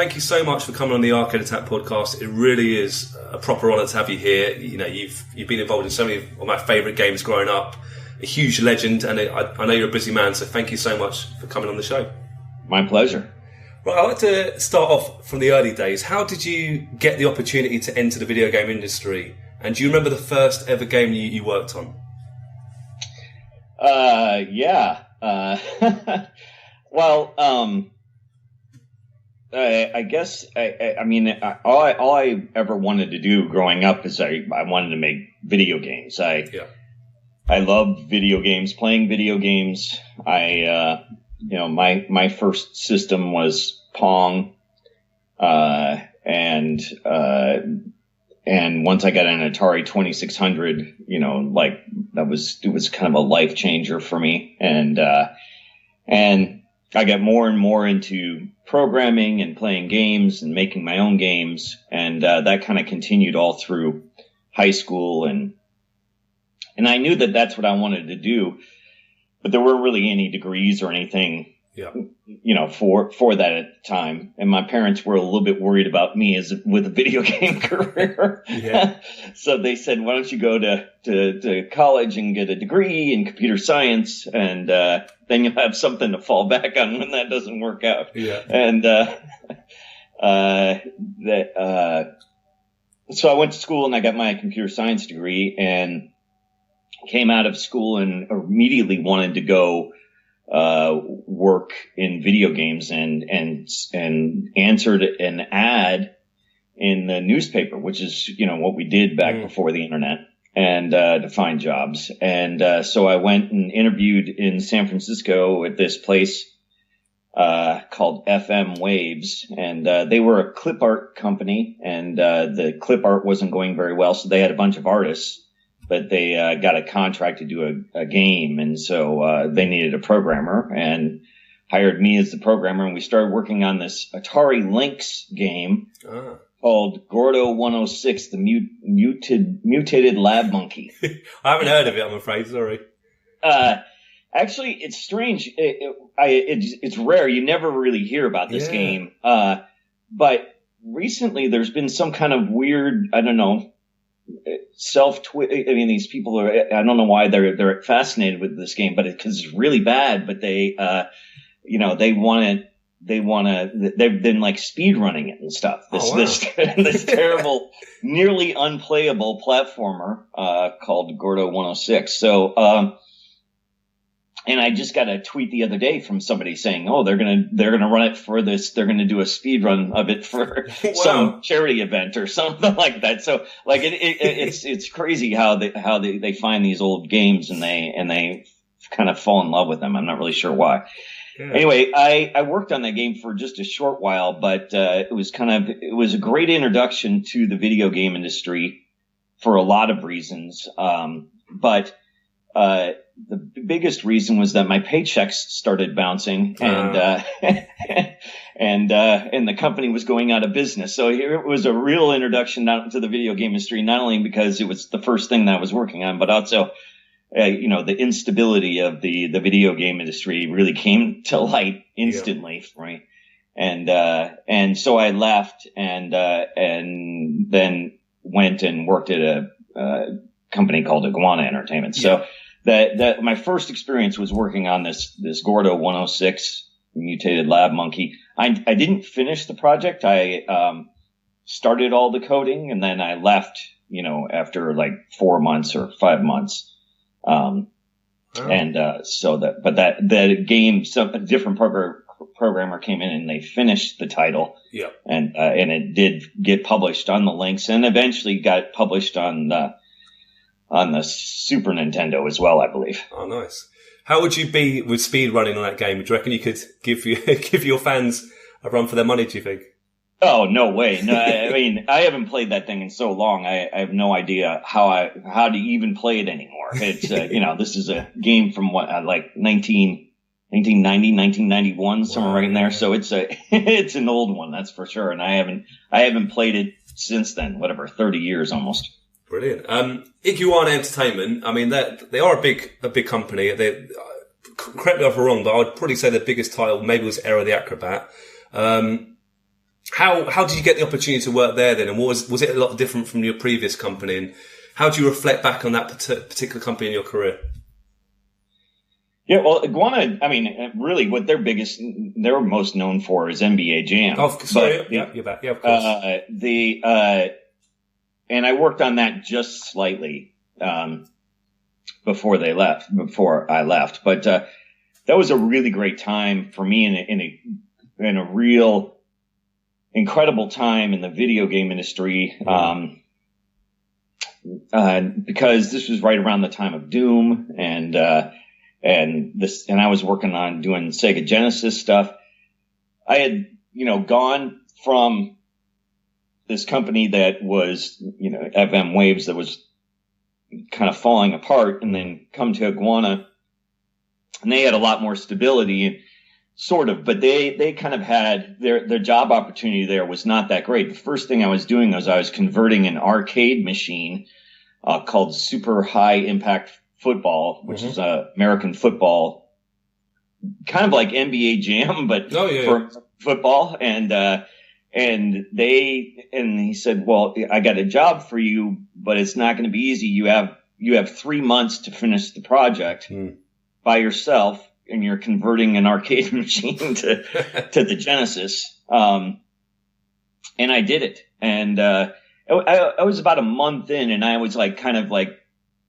Thank you so much for coming on the Arcade Attack podcast. It really is a proper honour to have you here. You know, you've been involved in so many of my favourite games growing up. A huge legend, and I know you're a busy man, so thank you so much for coming on the show. My pleasure. Right, I'd like to start off from the early days. How did you get the opportunity to enter the video game industry? And do you remember the first ever game you worked on? Yeah. Well, I guess I mean all I ever wanted to do growing up is I wanted to make video games. I loved video games, playing video games. My first system was Pong, and once I got an Atari 2600, it was kind of a life changer for me, and I got more and more into programming and playing games and making my own games, and that kind of continued all through high school, and I knew that that's what I wanted to do, but there weren't really any degrees or anything, for that at the time. And my parents were a little bit worried about me with a video game career. So they said, why don't you go to college and get a degree in computer science, and then you'll have something to fall back on when that doesn't work out. And so I went to school and I got my computer science degree, and came out of school and immediately wanted to go work in video games, and answered an ad in the newspaper, which is what we did back before the internet, and to find jobs. And so I went and interviewed in San Francisco at this place called FM Waves, and they were a clip art company, and the clip art wasn't going very well, so they had a bunch of artists, but they got a contract to do a game, and so they needed a programmer and hired me as the programmer, and we started working on this Atari Lynx game called Gordo 106, the mutated lab monkey. I haven't heard of it, I'm afraid, sorry. Actually, it's strange. It's rare. You never really hear about this game. But recently there's been some kind of weird, I don't know, these people are, I don't know why they're fascinated with this game, but because it's really bad, but they've been like speed running it and stuff. This terrible, nearly unplayable platformer, called Gordo 106. So, and I just got a tweet the other day from somebody saying, "Oh, they're gonna run it for this. They're gonna do a speed run of it for some charity event or something like that." So, like, it's crazy how they find these old games and they kind of fall in love with them. I'm not really sure why. Yeah. Anyway, I worked on that game for just a short while, but it was a great introduction to the video game industry for a lot of reasons. But the biggest reason was that my paychecks started bouncing, and the company was going out of business. So it was a real introduction to the video game industry, not only because it was the first thing that I was working on, but also, the instability of the video game industry really came to light instantly for me. And so I left and then went and worked at a company called Iguana Entertainment. So that my first experience was working on this Gordo 106 mutated lab monkey. I didn't finish the project. I started all the coding, and then I left, after like 4 months or 5 months. And the game, a different programmer came in and they finished the title. Yeah. And it did get published on the Lynx, and eventually got published on the Super Nintendo as well, I believe. Oh, nice. How would you be with speed running on that game? Do you reckon you could give your fans a run for their money, do you think? Oh, no way. No, I mean, I haven't played that thing in so long. I have no idea how to even play it anymore. It's, this is a game from like 1990, 1991, somewhere right in there. So it's an old one, that's for sure. And I haven't played it since then, 30 years almost. Brilliant. Iguana Entertainment, I mean, they are a big company. Correct me if I'm wrong, but I would probably say their biggest title maybe was Era the Acrobat. How did you get the opportunity to work there then? And was it a lot different from your previous company? And how do you reflect back on that particular company in your career? Yeah, well, Iguana, I mean, really what they're most known for is NBA Jam. Oh, sorry. Yeah, you're back. Yeah, of course. And I worked on that just slightly, before I left. But, that was a really great time for me in a real incredible time in the video game industry. Because this was right around the time of Doom and I was working on doing Sega Genesis stuff. I had, gone from this company that was, FM Waves that was kind of falling apart, and then come to Iguana, and they had a lot more stability, sort of, but they kind of had their job opportunity there was not that great. The first thing I was doing was I was converting an arcade machine called Super High Impact Football, which is American football, kind of like NBA Jam, but for football. And he said, well, I got a job for you, but it's not going to be easy. You have 3 months to finish the project by yourself, and you're converting an arcade machine to the Genesis. And I did it. And I was about a month in, and I was kind of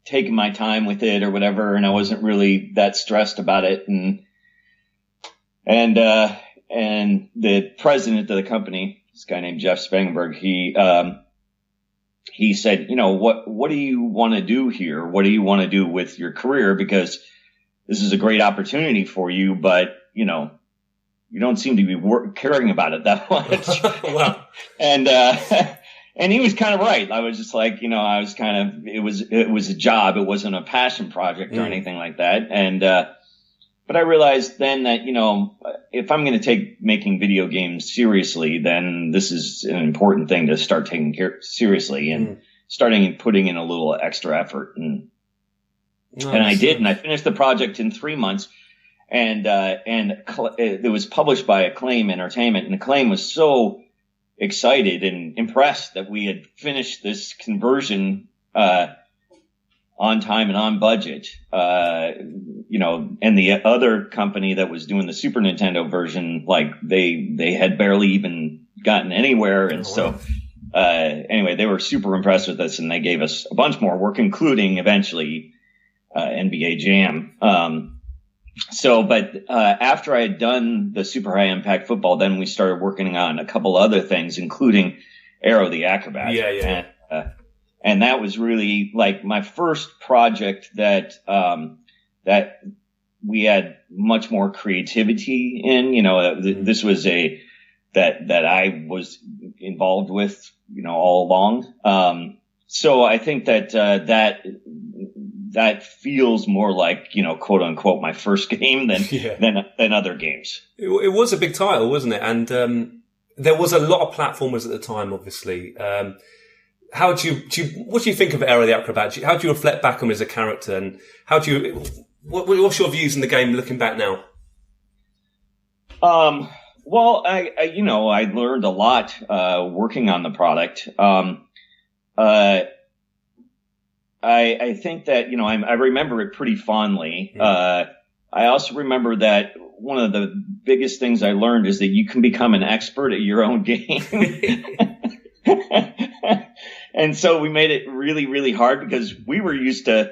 taking my time with it or whatever, and I wasn't really that stressed about it. And the president of the company, this guy named Jeff Spangenberg, he said, what do you want to do here? What do you want to do with your career? Because this is a great opportunity for you, but you don't seem to be caring about it that much. Wow. And he was kind of right. I was just it was a job. It wasn't a passion project or anything like that. But I realized then that, if I'm going to take making video games seriously, then this is an important thing to start taking seriously and starting putting in a little extra effort. And I did, and I finished the project in 3 months. And it was published by Acclaim Entertainment, and Acclaim was so excited and impressed that we had finished this conversion on time and on budget. And the other company that was doing the Super Nintendo version, they had barely even gotten anywhere. And anyway, they were super impressed with us, and they gave us a bunch more work, including eventually NBA Jam. But after I had done the Super High Impact Football, then we started working on a couple other things, including Arrow the Acrobat. Yeah. And that was really my first project that we had much more creativity in. This was that I was involved with, all along. So I think that feels more like, quote unquote, my first game than other games. It was a big title, wasn't it? And there was a lot of platformers at the time, obviously. What do you think of Arrow the Acrobat? How do you reflect back on him as a character, and what's your views in the game looking back now? Well, I learned a lot working on the product. I think that, I remember it pretty fondly. I also remember that one of the biggest things I learned is that you can become an expert at your own game. And so we made it really, really hard because we were used to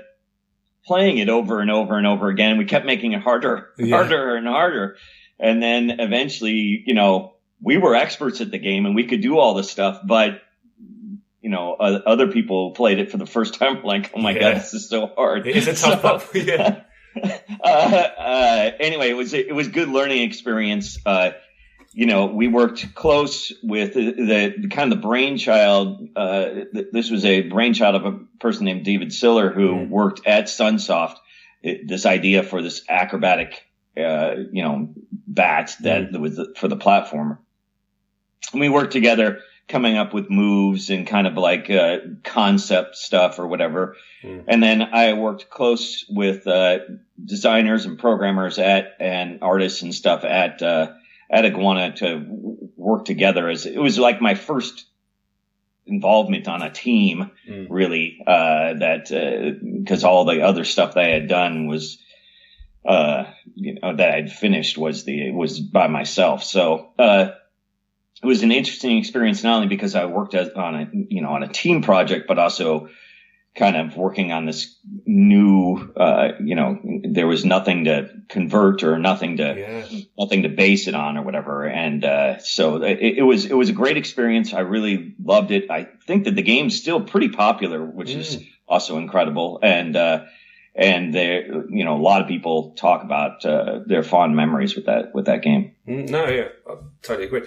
playing it over and over and over again. We kept making it harder and harder. And then eventually, we were experts at the game and we could do all this stuff, but other people played it for the first time, like, oh my God, this is so hard. It is a tough anyway, it was good learning experience. We worked close with the kind of the brainchild. This was a brainchild of a person named David Siller who worked at Sunsoft. This idea for this acrobatic, bat that was for the platformer. And we worked together, coming up with moves and kind of concept stuff or whatever. And then I worked close with designers and programmers and artists and stuff at Iguana to work together. As it was like my first involvement on a team, really, because all the other stuff that I had done was, that I'd finished was by myself. So, it was an interesting experience, not only because I worked on a team project, but also kind of working on this new, there was nothing to convert or nothing to base it on or whatever. And, so it was a great experience. I really loved it. I think that the game's still pretty popular, which is also incredible. And there, a lot of people talk about, their fond memories with that game. No, yeah, I totally agree.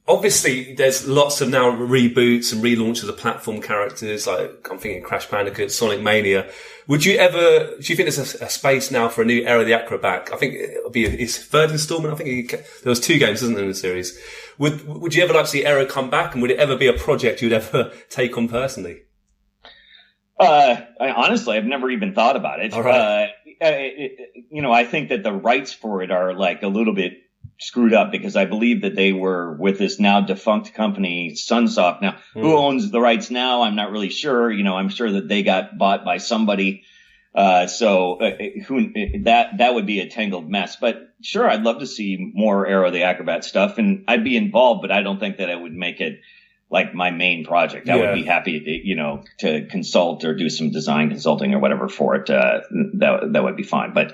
Obviously, there's lots of now reboots and relaunches of platform characters, like I'm thinking Crash Bandicoot, Sonic Mania. Do you think there's a space now for a new era of the Acrobat? I think it'll be its third installment. I think there was 2 games, isn't there, in the series? Would you ever like to see Era come back, and would it ever be a project you'd ever take on personally? Honestly, I've never even thought about it. All right. I think that the rights for it are like a little bit screwed up, because I believe that they were with this now defunct company, Sunsoft. Now, who owns the rights now? I'm not really sure. I'm sure that they got bought by somebody. That would be a tangled mess. But sure, I'd love to see more Era of the Acrobat stuff, and I'd be involved, but I don't think that I would make it like my main project. I would be happy to consult or do some design consulting or whatever for it. That would be fine. But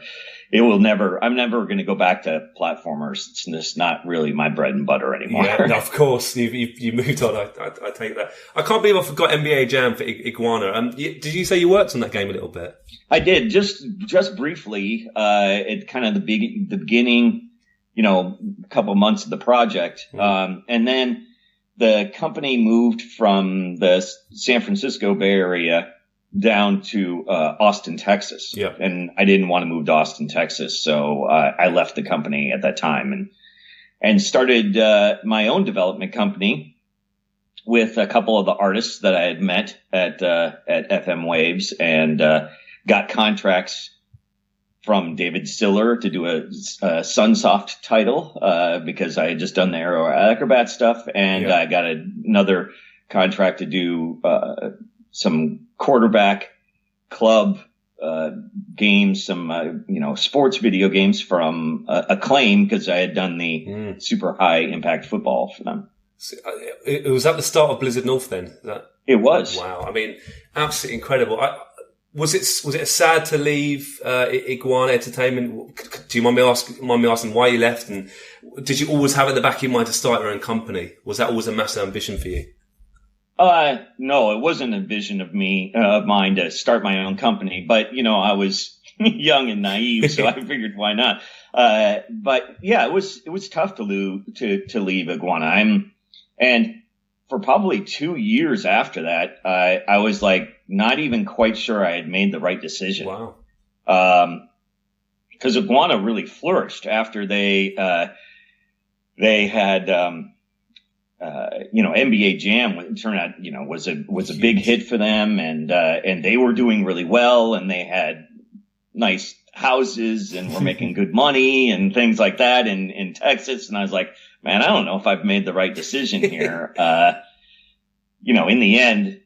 I'm never going to go back to platformers. It's just not really my bread and butter anymore. Yeah, no, of course. You moved on. I take that. I can't believe I forgot NBA Jam for Iguana. Did you say you worked on that game a little bit? I did, just briefly. At kind of the beginning, a couple months of the project. And then the company moved from the San Francisco Bay Area down to Austin, Texas. Yeah. And I didn't want to move to Austin, Texas. So I left the company at that time and started my own development company with a couple of the artists that I had met at FM Waves, and got contracts from David Stiller to do a Sunsoft title, because I had just done the Aero Acrobat stuff. And I got another contract to do some quarterback club games, some sports video games from Acclaim, because I had done the super high impact football for them. So, it was at the start of Blizzard North then? It was. Wow. I mean, absolutely incredible. Was it sad to leave Iguana Entertainment? Do you mind me asking why you left? And did you always have it in the back of your mind to start your own company? Was that always a massive ambition for you? No, it wasn't a vision of mine to start my own company. But I was young and naive, so I figured why not. But yeah, it was tough to leave Iguana. And for probably 2 years after that, I was like not even quite sure I had made the right decision. Wow. Because Iguana really flourished after they had NBA Jam turned out was a big hit for them, and they were doing really well, and they had nice houses and were making good money and things like that in Texas. And I was like, man, I don't know if I've made the right decision here. In the end,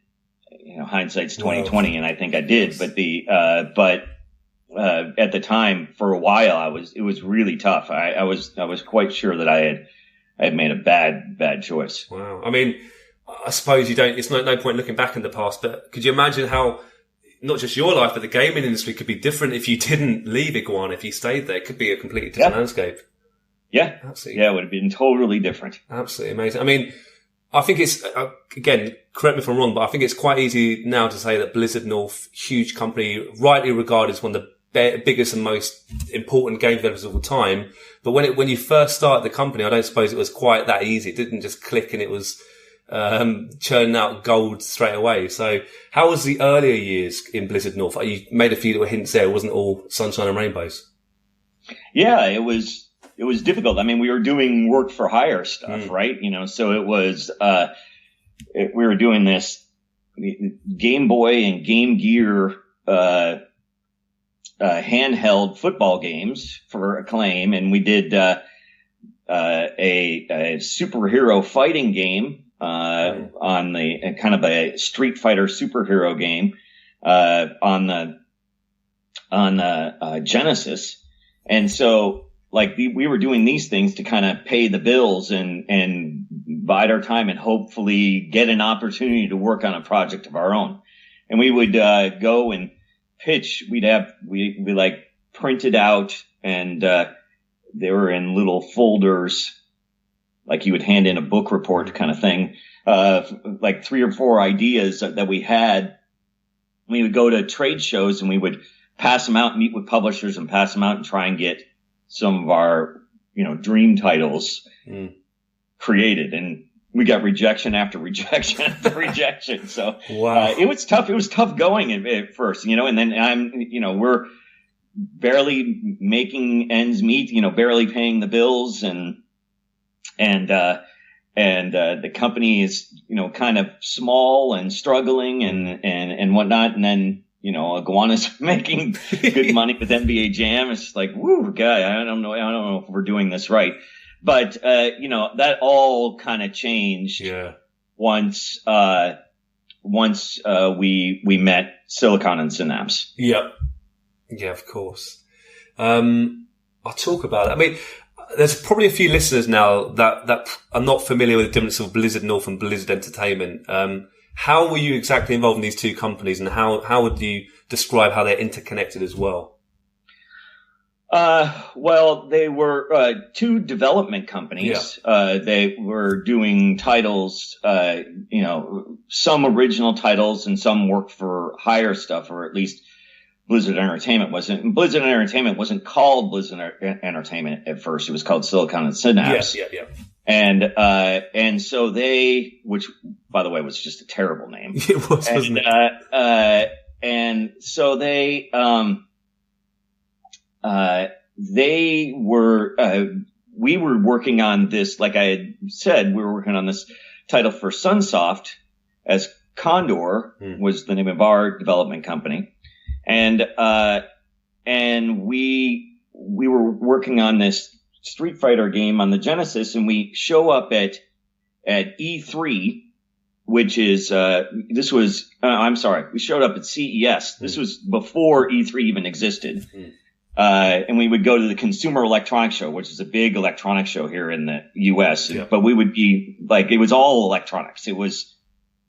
hindsight's 20/20, and I think I did. But at the time, for a while, it was really tough. I was quite sure that I had made a bad choice. Wow. I mean, I suppose it's no point looking back in the past, but could you imagine how not just your life, but the gaming industry could be different if you didn't leave Iguana, if you stayed there? It could be a completely different landscape. Yeah. Absolutely. Yeah, it would have been totally different. Absolutely amazing. I mean, I think it's, again, correct me if I'm wrong, but I think it's quite easy now to say that Blizzard North, huge company, rightly regarded as one of the biggest and most important game developers of all time. But when you first started the company, I don't suppose it was quite that easy. It didn't just click and it was churning out gold straight away. So how was the earlier years in Blizzard North? You made a few little hints there. It wasn't all sunshine and rainbows. Yeah, it was difficult. I mean, we were doing work for hire stuff, right? So it was, we were doing this Game Boy and Game Gear, handheld football games for Acclaim. And we did, a superhero fighting game on the kind of a Street Fighter superhero game on the Genesis, and so like we were doing these things to kind of pay the bills and bide our time and hopefully get an opportunity to work on a project of our own. And we would go and pitch. We like printed out, and they were in little folders, like you would hand in a book report kind of thing, like 3 or 4 ideas that we had. We would go to trade shows and we would pass them out, meet with publishers and pass them out and try and get some of our, dream titles created. And we got rejection after rejection after rejection. So wow. It was tough. It was tough going at first, and then we're barely making ends meet, barely paying the bills, and the company is, kind of small and struggling and whatnot. And then, Iguana's making good money with NBA Jam. It's like, woo, guy, I don't know if we're doing this right. But, that all kind of changed. Yeah. Once we met Silicon and Synapse. Yep. Yeah, of course. I'll talk about it. I mean, there's probably a few listeners now that are not familiar with the difference of Blizzard North and Blizzard Entertainment. How were you exactly involved in these two companies, and how would you describe how they're interconnected as well? Well, they were two development companies. Yeah. They were doing titles, some original titles and some work for hire stuff, or at least Blizzard Entertainment wasn't. Blizzard Entertainment wasn't called Blizzard Entertainment at first. It was called Silicon and Synapse. Yeah. And so they, which by the way was just a terrible name. It was, wasn't it? And so they were, we were working on this, like I had said, we were working on this title for Sunsoft as Condor was the name of our development company. And we were working on this Street Fighter game on the Genesis, and we show up at E3, which is, we showed up at CES. This was before E3 even existed. And we would go to the Consumer Electronics Show, which is a big electronics show here in the US. Yeah. But we would be like, it was all electronics. It was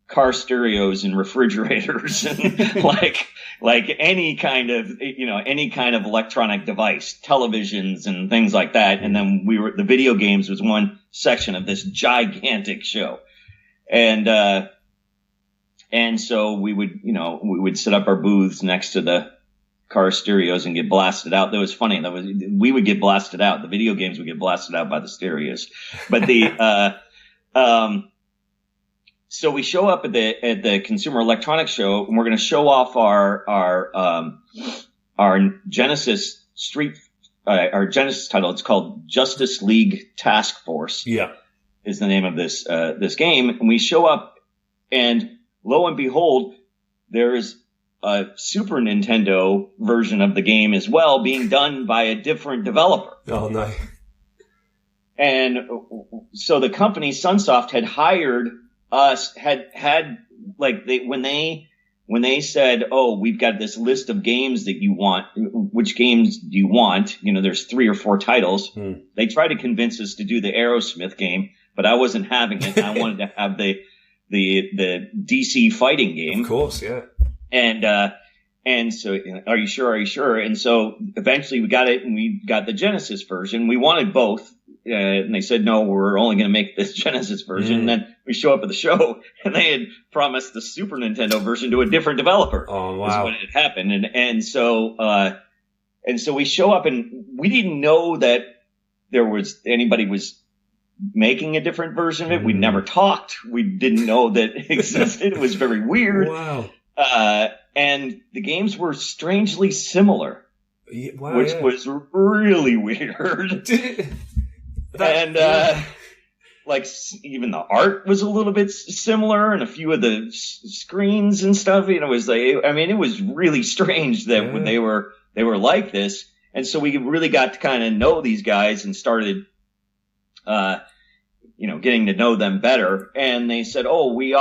car stereos and refrigerators and like any kind of electronic device, televisions and things like that. And then the video games was one section of this gigantic show. And so we would set up our booths next to the car stereos and get blasted out. That was funny. We would get blasted out. The video games would get blasted out by the stereos. But so we show up at the Consumer Electronics Show, and we're going to show off our Genesis our Genesis title. It's called Justice League Task Force. Yeah, is the name of this game. And we show up, and lo and behold, there's a Super Nintendo version of the game as well, being done by a different developer. Oh no! And so the company Sunsoft had hired us, when they said, oh, we've got this list of games that you want, which games do you want? There's 3 or 4 titles. They tried to convince us to do the Aerosmith game, but I wasn't having it. I wanted to have the DC fighting game. Of course, yeah. And so, are you sure? Are you sure? And so eventually we got it, and we got the Genesis version. We wanted both. And they said, no, we're only going to make this Genesis version. And then we show up at the show, and they had promised the Super Nintendo version to a different developer. Oh, wow. Is what had happened. And so we show up, and we didn't know that anybody was making a different version of it. We never talked. We didn't know that it existed. It was very weird. Wow. And the games were strangely similar, which was really weird. And even the art was a little bit similar, and a few of the screens and stuff. It was it was really strange that when they were like this. And so we really got to kind of know these guys and started getting to know them better. And they said, "Oh, we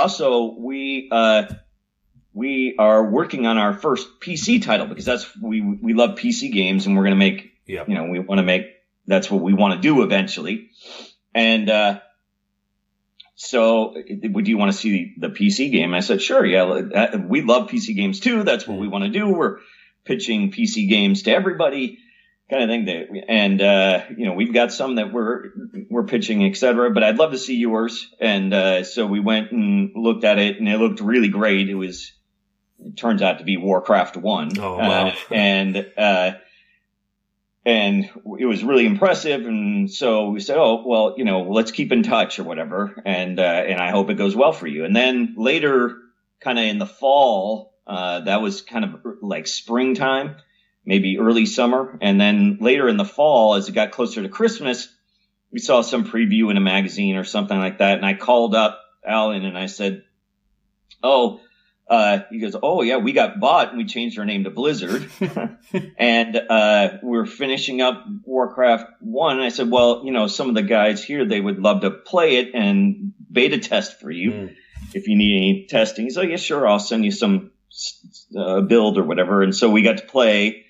are working on our first PC title because we love PC games and we're going to make, we want to make, that's what we want to do eventually." And, so would you want to see the PC game? I said, "Sure. Yeah. We love PC games too. That's what we want to do. We're pitching PC games to everybody." Kind of thing. And we've got some that we're pitching, etc. But I'd love to see yours. And so we went and looked at it, and it looked really great. It turns out to be Warcraft 1. Oh, wow. And it was really impressive. And so we said, "Oh, well, let's keep in touch or whatever. And I hope it goes well for you." And then later, kind of in the fall, that was kind of like springtime, maybe early summer. And then later in the fall, as it got closer to Christmas, we saw some preview in a magazine or something like that. And I called up Alan and I said, he goes, "Oh yeah, we got bought and we changed our name to Blizzard." And, we're finishing up Warcraft 1. And I said, "Well, some of the guys here, they would love to play it and beta test for you if you need any testing." He's like, "Yeah, sure. I'll send you some build or whatever." And so we got to play.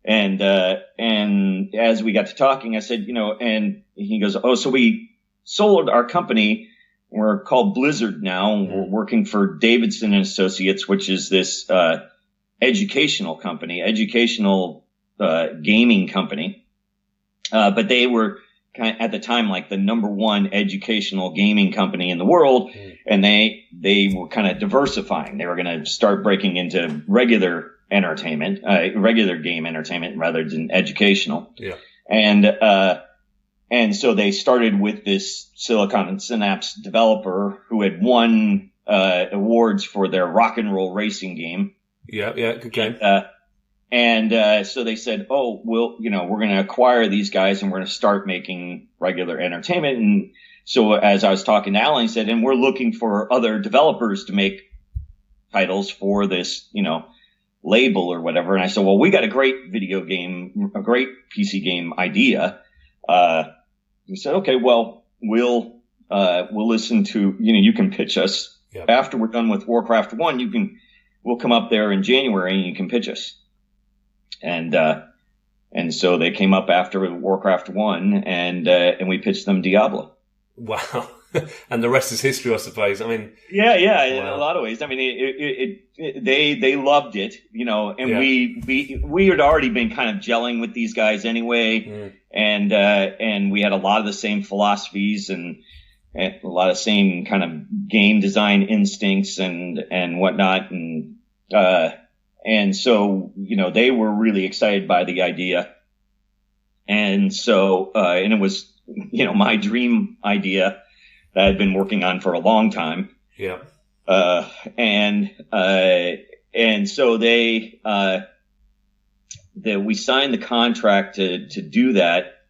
And as we got to talking, I said, and he goes, "Oh, so we sold our company. We're called Blizzard now. And we're working for Davidson and Associates, which is this, educational gaming company. But they were kind of, at the time, like the number one educational gaming company in the world. And they were kind of diversifying. They were going to start breaking into regular game entertainment rather than educational." Yeah. And so they started with this Silicon and Synapse developer who had won awards for their rock and roll racing game. Yeah, good game. And so they said, "Oh, we're going to acquire these guys and we're going to start making regular entertainment." And so as I was talking to Alan, he said, "And we're looking for other developers to make titles for this, label or whatever." And I said, "Well, we got a great great PC game idea." He said, "Okay, well, we'll listen to, you can pitch us. Yep. After we're done with Warcraft 1, we'll come up there in January and you can pitch us." And so they came up after Warcraft 1 and we pitched them Diablo. Wow. And the rest is history, I suppose. I mean, yeah, in a lot of ways. I mean, they loved it, and we had already been kind of gelling with these guys anyway, and we had a lot of the same philosophies and a lot of same kind of game design instincts and whatnot, and so they were really excited by the idea, and so and it was my dream idea that I'd been working on for a long time. Yeah. And so we signed the contract to do that,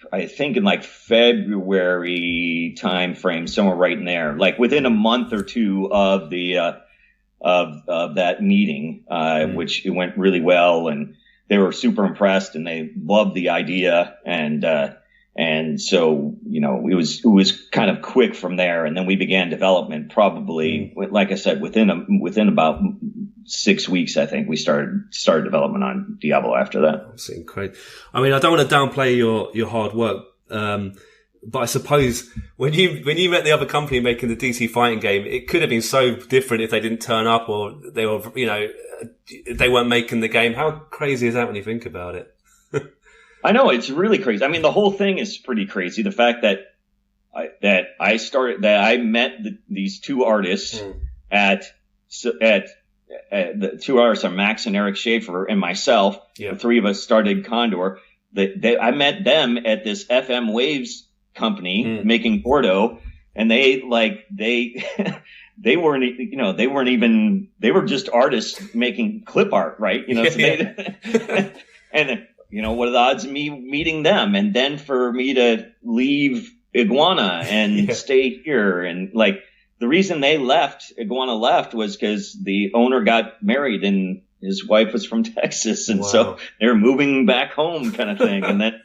I think in like February time frame, somewhere right in there, like within a month or two of the, of that meeting, which it went really well, and they were super impressed and they loved the idea. And so, it was kind of quick from there. And then we began development probably, like I said, within about 6 weeks, I think we started development on Diablo after that. That's incredible. I mean, I don't want to downplay your hard work. But I suppose when you met the other company making the DC fighting game, it could have been so different if they didn't turn up or they were, they weren't making the game. How crazy is that when you think about it? I know, it's really crazy. I mean, the whole thing is pretty crazy. The fact that I met these two artists at the two artists are Max and Eric Schaefer and myself. Yeah. The three of us started Condor. I met them at this FM Waves company making Bordeaux, and they weren't even, they were just artists making clip art, right? So and what are the odds of me meeting them? And then for me to leave Iguana and stay here. And the reason Iguana left was because the owner got married and his wife was from Texas. And so they're moving back home kind of thing. And then,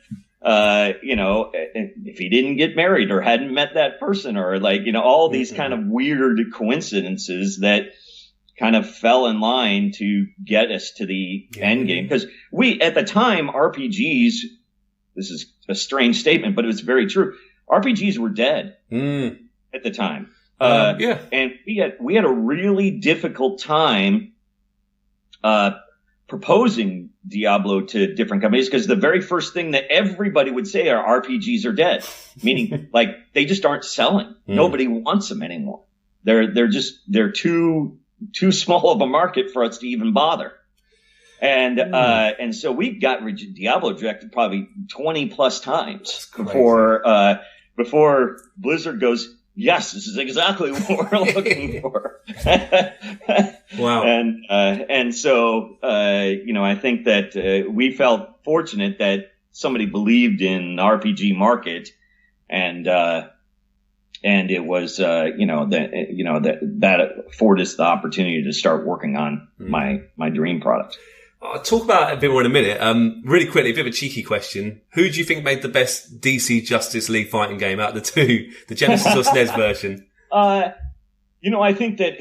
if he didn't get married or hadn't met that person, or like, all these kind of weird coincidences that kind of fell in line to get us to the end game. Because at the time, RPGs, this is a strange statement, but it was very true. RPGs were dead at the time. And we had a really difficult time, proposing Diablo to different companies, because the very first thing that everybody would say are RPGs are dead, meaning like they just aren't selling. Nobody wants them anymore. They're too small of a market for us to even bother. And so we got Diablo rejected probably 20 plus times before Blizzard goes, yes, this is exactly what we're looking for. Wow. And so, I think that we felt fortunate that somebody believed in the RPG market, and it was, that afforded us the opportunity to start working on my dream product. I'll talk about it a bit more in a minute. Really quickly, a bit of a cheeky question. Who do you think made the best DC Justice League fighting game out of the two? The Genesis or SNES version? I think that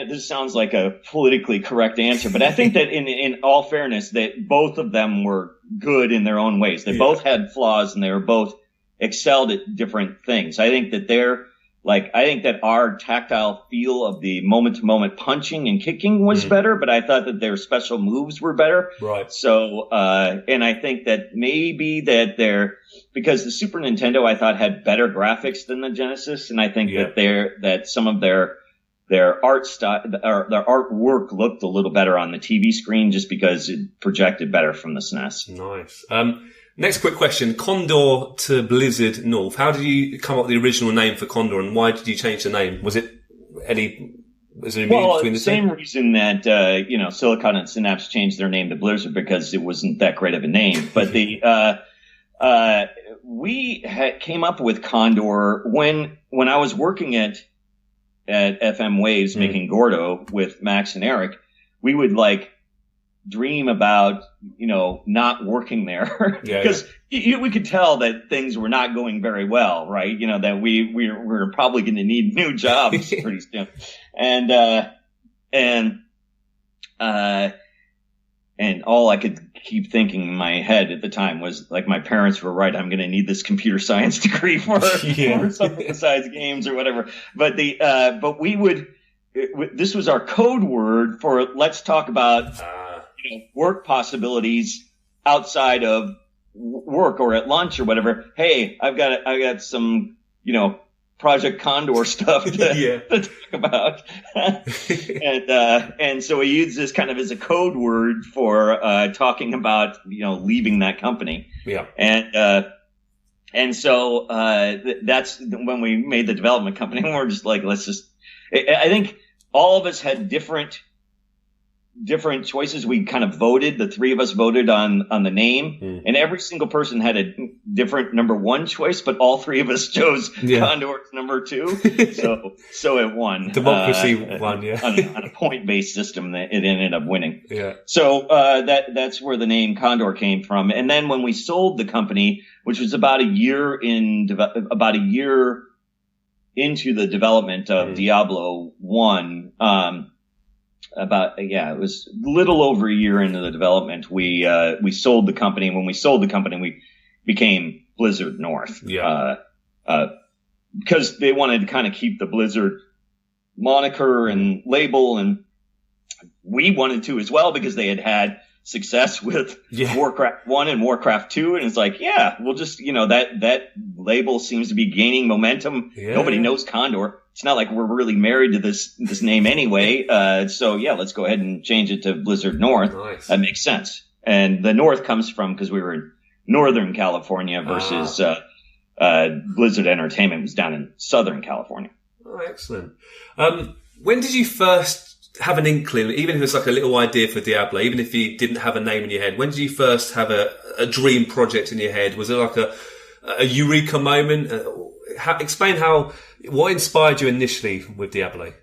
this sounds like a politically correct answer, but I think that in all fairness, that both of them were good in their own ways. They both had flaws, and they were both excelled at different things. I think that I think that our tactile feel of the moment-to-moment punching and kicking was better, but I thought that their special moves were better. Right. So, and I think that maybe that because the Super Nintendo I thought had better graphics than the Genesis, and I think that some of their art style, or their artwork looked a little better on the TV screen, just because it projected better from the SNES. Nice. Next quick question. Condor to Blizzard North. How did you come up with the original name for Condor, and why did you change the name? Was there any meaning between the same reason that, Silicon and Synapse changed their name to Blizzard, because it wasn't that great of a name. But we came up with Condor when I was working at FM Waves making Gordo with Max and Eric. We would dream about, not working there, because we could tell that things were not going very well, right? That we were probably going to need new jobs pretty soon. And all I could keep thinking in my head at the time was, my parents were right. I'm going to need this computer science degree for something besides games or whatever. But this was our code word for, let's talk about work possibilities outside of work or at lunch or whatever. Hey, I got some, Project Condor stuff to talk about. And so we use this kind of as a code word for talking about, leaving that company. Yeah. And so that's when we made the development company, and we're just I think all of us had different choices. We kind of voted. The three of us voted on the name, and every single person had a different number one choice, but all three of us chose Condor number two. So it won. Democracy won, on a point-based system, that it ended up winning. Yeah. So that's where the name Condor came from. And then when we sold the company, which was about a year into the development of Diablo 1, it was a little over a year into the development, we sold the company. And when we sold the company, we became Blizzard North. Yeah. Because they wanted to kind of keep the Blizzard moniker and label, and we wanted to as well, because they had success with Warcraft 1 and Warcraft 2, and it's we'll just, that label seems to be gaining momentum. Nobody knows Condor. It's not like we're really married to this name anyway. So let's go ahead and change it to Blizzard North. Nice. That makes sense. And the North comes from, because we were in Northern California versus Blizzard Entertainment was down in Southern California. Oh, excellent. When did you first have an inkling, even if it's a little idea for Diablo, even if you didn't have a name in your head, when did you first have a dream project in your head? Was it a eureka moment? Explain what inspired you initially with Diablo.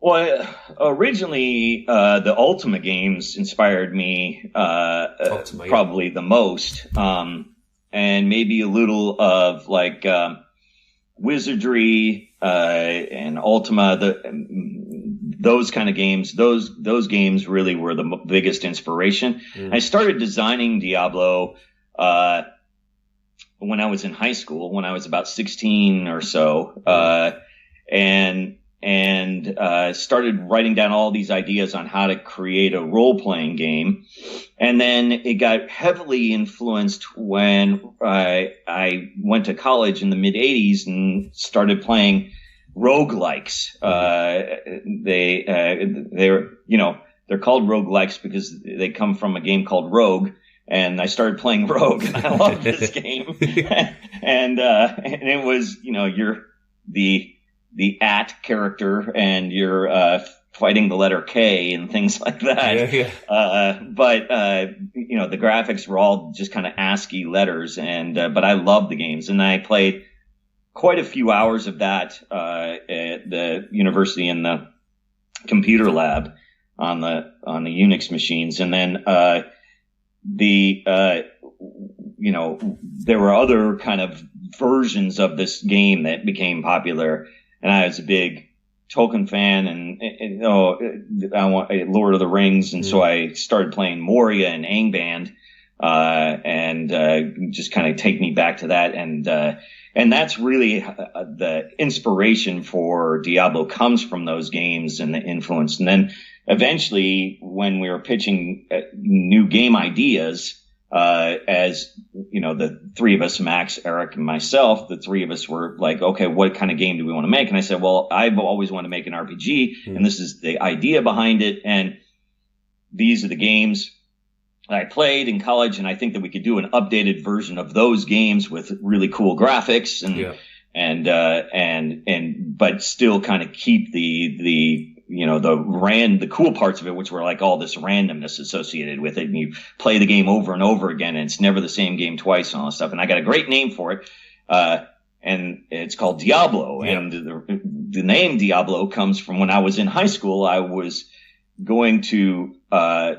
Well, originally, the Ultima games inspired me Ultima, yeah. probably the most, and maybe a little of like Wizardry and Ultima. Those kind of games. Those games really were the biggest inspiration. I started designing Diablo when I was in high school, when I was about 16 or so, and started writing down all these ideas on how to create a role-playing game. And then it got heavily influenced when I went to college in the mid-'80s and started playing roguelikes. They're called roguelikes because they come from a game called Rogue. And I started playing Rogue, and I loved this game. and it was, you're the at character, and you're fighting the letter K and things like that. Yeah. But the graphics were all just kind of ASCII letters, and but I loved the games, and I played quite a few hours of that at the university in the computer lab on the Unix machines, and then there were other kind of versions of this game that became popular, and I was a big Tolkien fan, and I want Lord of the Rings, and so I started playing Moria and Angband, and just kind of take me back to that, and that's really the inspiration for Diablo comes from those games and the influence, and then eventually, when we were pitching new game ideas, as the three of us, Max, Eric, and myself, the three of us were like, okay, what kind of game do we want to make? And I said, well, I've always wanted to make an RPG, and this is the idea behind it, and these are the games that I played in college, and I think that we could do an updated version of those games with really cool graphics, but still kind of keep the cool parts of it, which were like all this randomness associated with it. And you play the game over and over again, and it's never the same game twice and all that stuff. And I got a great name for it. And it's called Diablo. Yeah. And the name Diablo comes from when I was in high school. I was going to a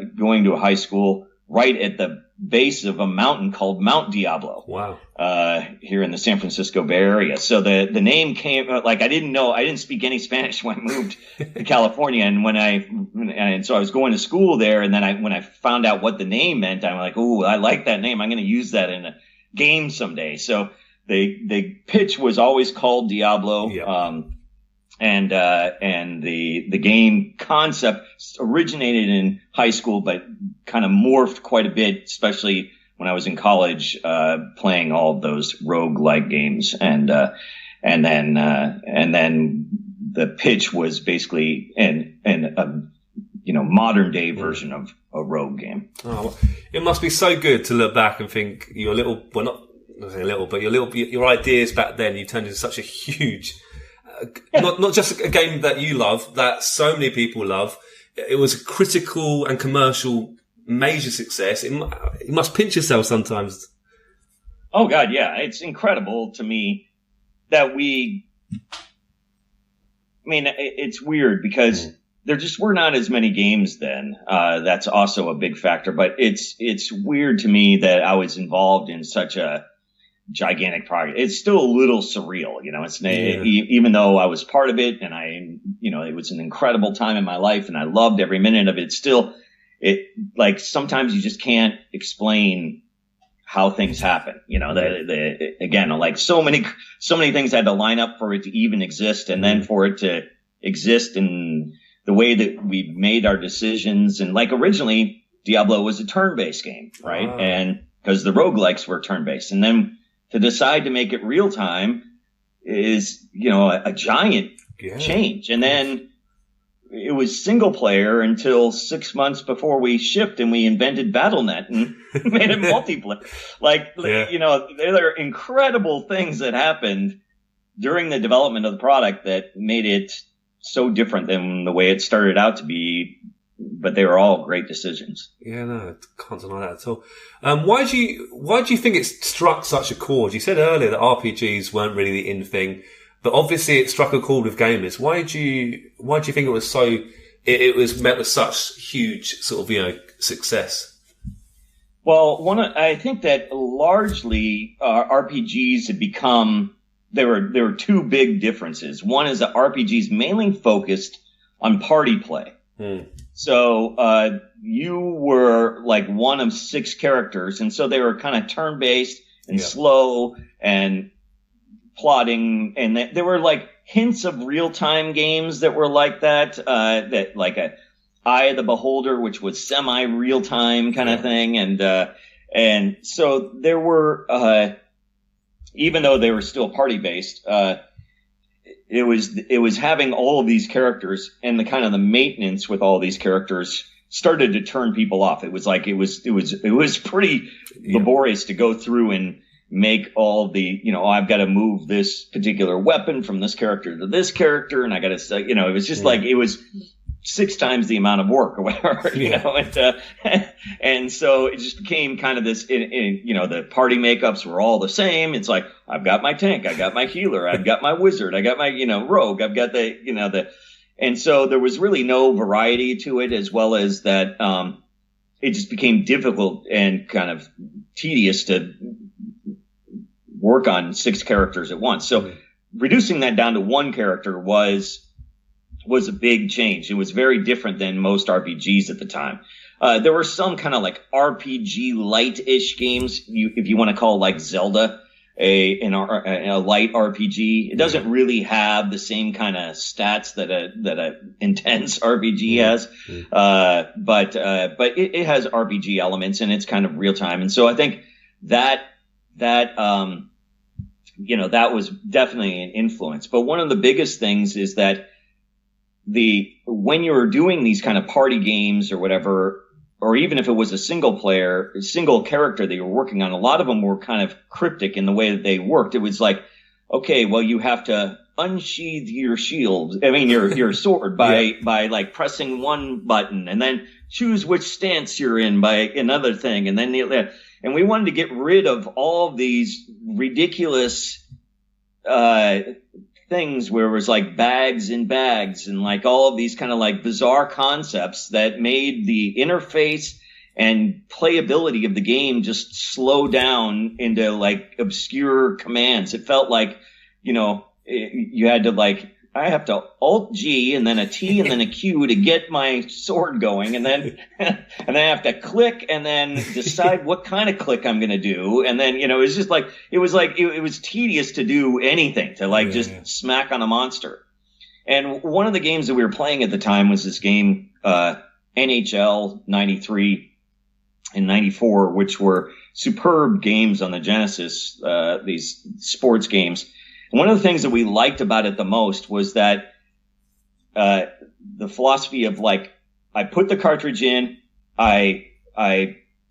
high school right at the base of a mountain called Mount Diablo. Wow. Here in the San Francisco Bay Area. So the name came, I didn't speak any Spanish when I moved to California. And so I was going to school there. And then when I found out what the name meant, I'm like, ooh, I like that name. I'm going to use that in a game someday. So the pitch was always called Diablo. Yep. And the game concept originated in high school, but kind of morphed quite a bit, especially when I was in college, playing all of those roguelike games. And then the pitch was basically a modern day version of a rogue game. Oh, it must be so good to look back and think your ideas back then, you turned into such a huge, not just a game that you love, that so many people love. It was a critical and commercial major success. You must pinch yourself sometimes. Oh God, yeah. It's incredible to me that it's weird because there just were not as many games then. That's also a big factor, but it's weird to me that I was involved in such a gigantic project. It's still a little surreal, even though I was part of it and it was an incredible time in my life and I loved every minute of it. Still, sometimes you just can't explain how things happen. Again, so many things had to line up for it to even exist, and then for it to exist in the way that we made our decisions. And originally, Diablo was a turn-based game, right? Oh. And because the roguelikes were turn-based, and then to decide to make it real time is, a giant change. And then it was single player until 6 months before we shipped, and we invented BattleNet and made it multiplayer. There are incredible things that happened during the development of the product that made it so different than the way it started out to be. But they were all great decisions. Yeah, no, can't deny that at all. Why do you think it struck such a chord? You said earlier that RPGs weren't really the in thing. but obviously it struck a chord with gamers. Why do you think it was so? It was met with such huge sort of success. Well, I think that largely RPGs had become. There were two big differences. One is that RPGs mainly focused on party play. So you were like one of 6 characters, and so they were kind of turn-based and slow and plotting, and there were like hints of real-time games that were like that, that like a Eye of the Beholder, which was semi-real-time kind of thing, and so there were. Even though they were still party based, it was having all of these characters, and the kind of the maintenance with all these characters started to turn people off. It was like it was pretty laborious to go through and make all the I've got to move this particular weapon from this character to this character, and I got to it was just like it was 6 times the amount of work or whatever, and so it just became kind of this, the party makeups were all the same. It's like, I've got my tank, I got my healer, I've got my wizard, I got my, rogue, I've got and so there was really no variety to it, as well as that, it just became difficult and kind of tedious to work on 6 characters at once. So reducing that down to 1 character was a big change. It was very different than most RPGs at the time. There were some kind of like RPG light-ish games, if you want to call like Zelda a light RPG. It doesn't really have the same kind of stats that a intense RPG has, but it has RPG elements, and it's kind of real time. And so I think that was definitely an influence. But one of the biggest things is that when you were doing these kind of party games or whatever, or even if it was a single character that you were working on, a lot of them were kind of cryptic in the way that they worked. It was like, okay, well, you have to unsheath your shield, your sword by like pressing one button, and then choose which stance you're in by another thing. And and we wanted to get rid of all of these ridiculous, things where it was like bags and bags and like all of these kind of like bizarre concepts that made the interface and playability of the game just slow down into like obscure commands. It felt like, you had to like, I have to Alt G and then a T and then a Q to get my sword going, and then I have to click and then decide what kind of click I'm going to do, and then it was just like it was tedious to do anything, to just smack on a monster. And one of the games that we were playing at the time was this game NHL 93 and 94, which were superb games on the Genesis, these sports games. One of the things that we liked about it the most was that the philosophy of like, I put the cartridge in, I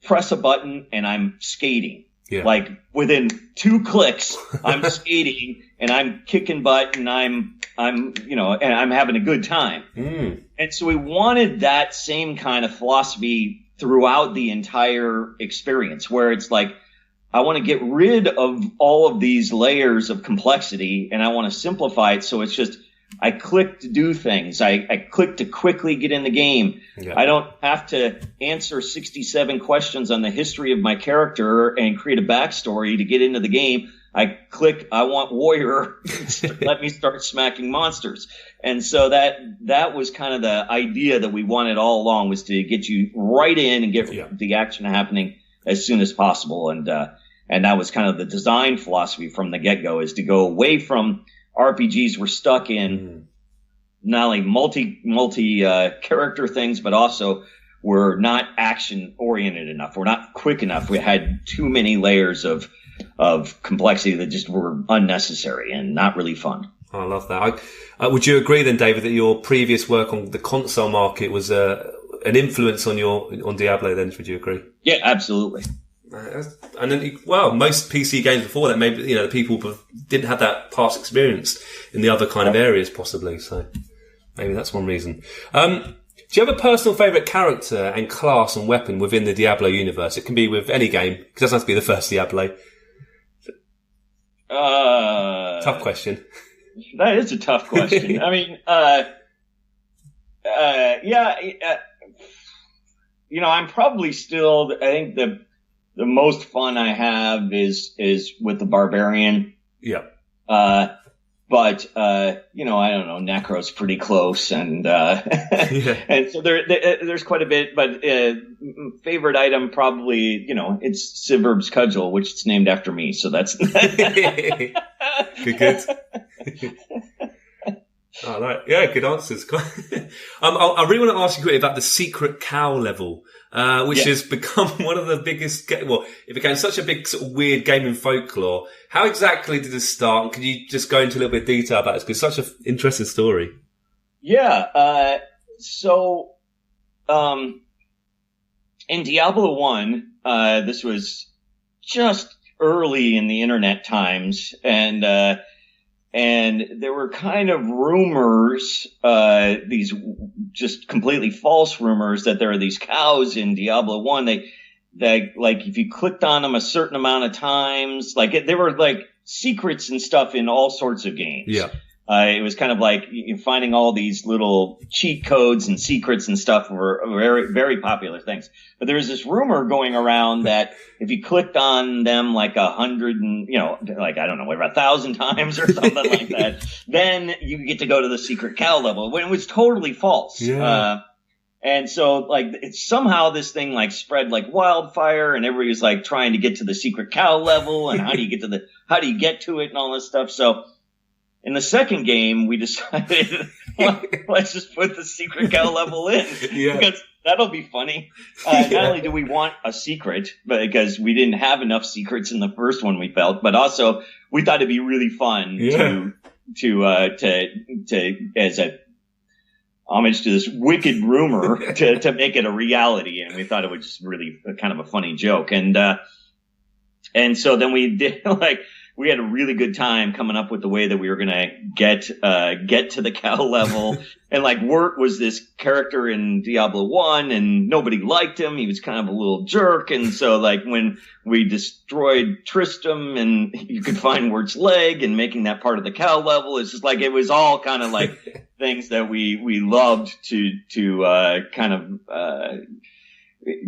press a button, and I'm skating. Yeah. Like within 2 clicks, I'm skating and I'm kicking butt and I'm and I'm having a good time. And so we wanted that same kind of philosophy throughout the entire experience, where it's like, I want to get rid of all of these layers of complexity, and I want to simplify it so it's just, I click to do things. I click to quickly get in the game. Yeah. I don't have to answer 67 questions on the history of my character and create a backstory to get into the game. I click, I want warrior, let me start smacking monsters. And so that was kind of the idea that we wanted all along, was to get you right in and get the action happening as soon as possible. And that was kind of the design philosophy from the get-go, is to go away from RPGs we're stuck in not only multi character things, but also we're not action oriented enough. We're not quick enough. We had too many layers of complexity that just were unnecessary and not really fun. I love that. Would you agree then, David, that your previous work on the console market was an influence on Diablo then? Would you agree? Yeah, absolutely. And then, most PC games before that, maybe, the people didn't have that past experience in the other kind of areas, possibly. So maybe that's one reason. Do you have a personal favourite character and class and weapon within the Diablo universe? It can be with any game. It doesn't have to be the first Diablo. Tough question. That is a tough question. I mean, I'm probably still. I think the most fun I have is with the barbarian. Yeah. But I don't know. Necro's pretty close, and and so there's quite a bit. But favorite item probably, it's Siverb's cudgel, which is named after me. So that's good. Oh, right. Yeah, good answers. I really want to ask you quickly about the secret cow level, which has become one of the biggest. It became such a big sort of weird game in folklore. How exactly did this start? And can you just go into a little bit of detail about this? Because it's such an interesting story. Yeah. In Diablo 1, this was just early in the internet times, and there were kind of rumors, these just completely false rumors, that there are these cows in Diablo 1. They like, if you clicked on them a certain amount of times, there were like secrets and stuff in all sorts of games. Yeah. It was kind of like finding all these little cheat codes and secrets and stuff were very, very popular things. But there was this rumor going around that if you clicked on them like 100 and, I don't know, 1,000 times or something like that, then you get to go to the secret cow level, when it was totally false. Yeah. And so it's somehow this thing spread like wildfire, and everybody was like trying to get to the secret cow level, and how do you get to it and all this stuff. So in the second game, we decided, let's just put the secret cow level in, because that'll be funny. Not only do we want a secret, but because we didn't have enough secrets in the first one, we felt, but also we thought it'd be really fun to as a homage to this wicked rumor to make it a reality, and we thought it was just really kind of a funny joke, and so then we did we had a really good time coming up with the way that we were going to get to the cow level. And Wirt was this character in Diablo 1, and nobody liked him. He was kind of a little jerk. And so when we destroyed Tristram and you could find Wirt's leg and making that part of the cow level, it's just it was all kind of things that we loved to kind of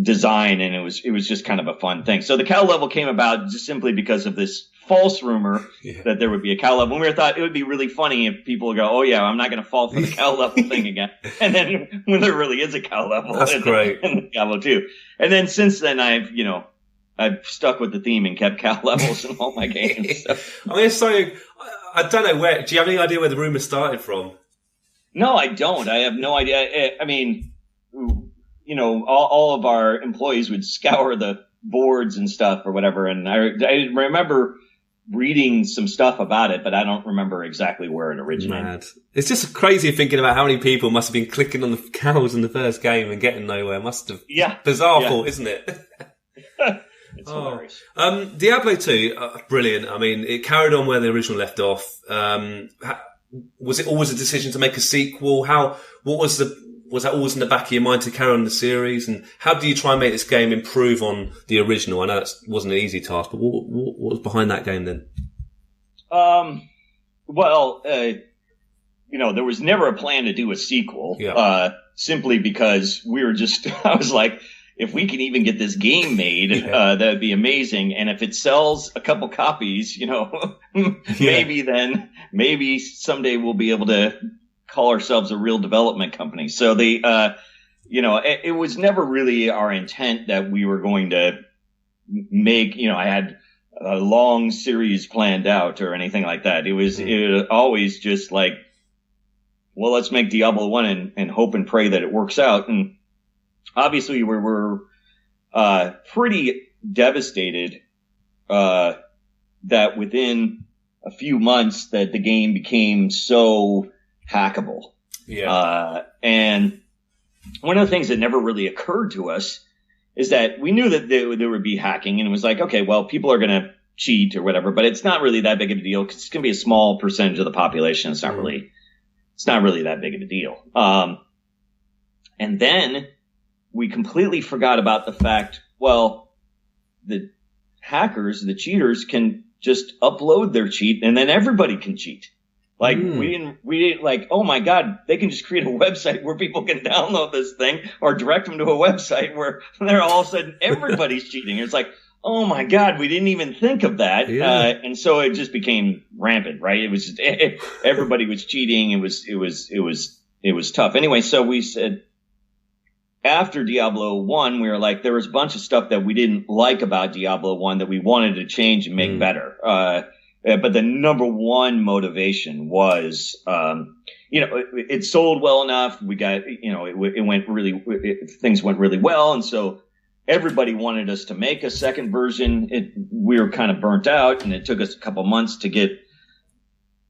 design. And it was just kind of a fun thing. So the cow level came about just simply because of this false rumor that there would be a cow level. And we thought it would be really funny if people would go, oh yeah, I'm not going to fall for the cow level thing again. And then when there really is a cow level, that's great. In Diablo 2. And then since then I've stuck with the theme and kept cow levels in all my games. So. I don't know where, do you have any idea where the rumor started from? No, I don't. I have no idea. I mean, all of our employees would scour the boards and stuff or whatever. And I remember reading some stuff about it, but I don't remember exactly where it originated. Mad. It's just crazy thinking about how many people must have been clicking on the cows in the first game and getting nowhere. Must have. Yeah. Bizarre thought, isn't it? It's hilarious. Diablo 2, brilliant. I mean, it carried on where the original left off. Was it always a decision to make a sequel? Was that always in the back of your mind to carry on the series? And how do you try and make this game improve on the original? I know that wasn't an easy task, but what was behind that game then? There was never a plan to do a sequel, simply because we were just, I was like, if we can even get this game made, that'd be amazing. And if it sells a couple copies, maybe someday we'll be able to call ourselves a real development company. So it was never really our intent that we were going to make, I had a long series planned out or anything like that. It was always just let's make Diablo 1 and hope and pray that it works out. And obviously we were pretty devastated that within a few months that the game became so hackable. And one of the things that never really occurred to us is that we knew that there would be hacking, and it was okay, well, people are going to cheat or whatever, but it's not really that big of a deal because it's going to be a small percentage of the population. It's not really that big of a deal. And then we completely forgot about the fact, well, the hackers, the cheaters, can just upload their cheat and then everybody can cheat. Like we didn't like, oh my God, they can just create a website where people can download this thing or direct them to a website where they're all of a sudden everybody's cheating. It's like, oh my God, we didn't even think of that. Yeah. And so it just became rampant, right? It was everybody was cheating. It was tough. Anyway, so we said after Diablo 1, we were like, there was a bunch of stuff that we didn't like about Diablo 1 that we wanted to change and make better. But the number one motivation was, it sold well enough. We got, things went really well. And so everybody wanted us to make a second version. We were kind of burnt out, and it took us a couple months to get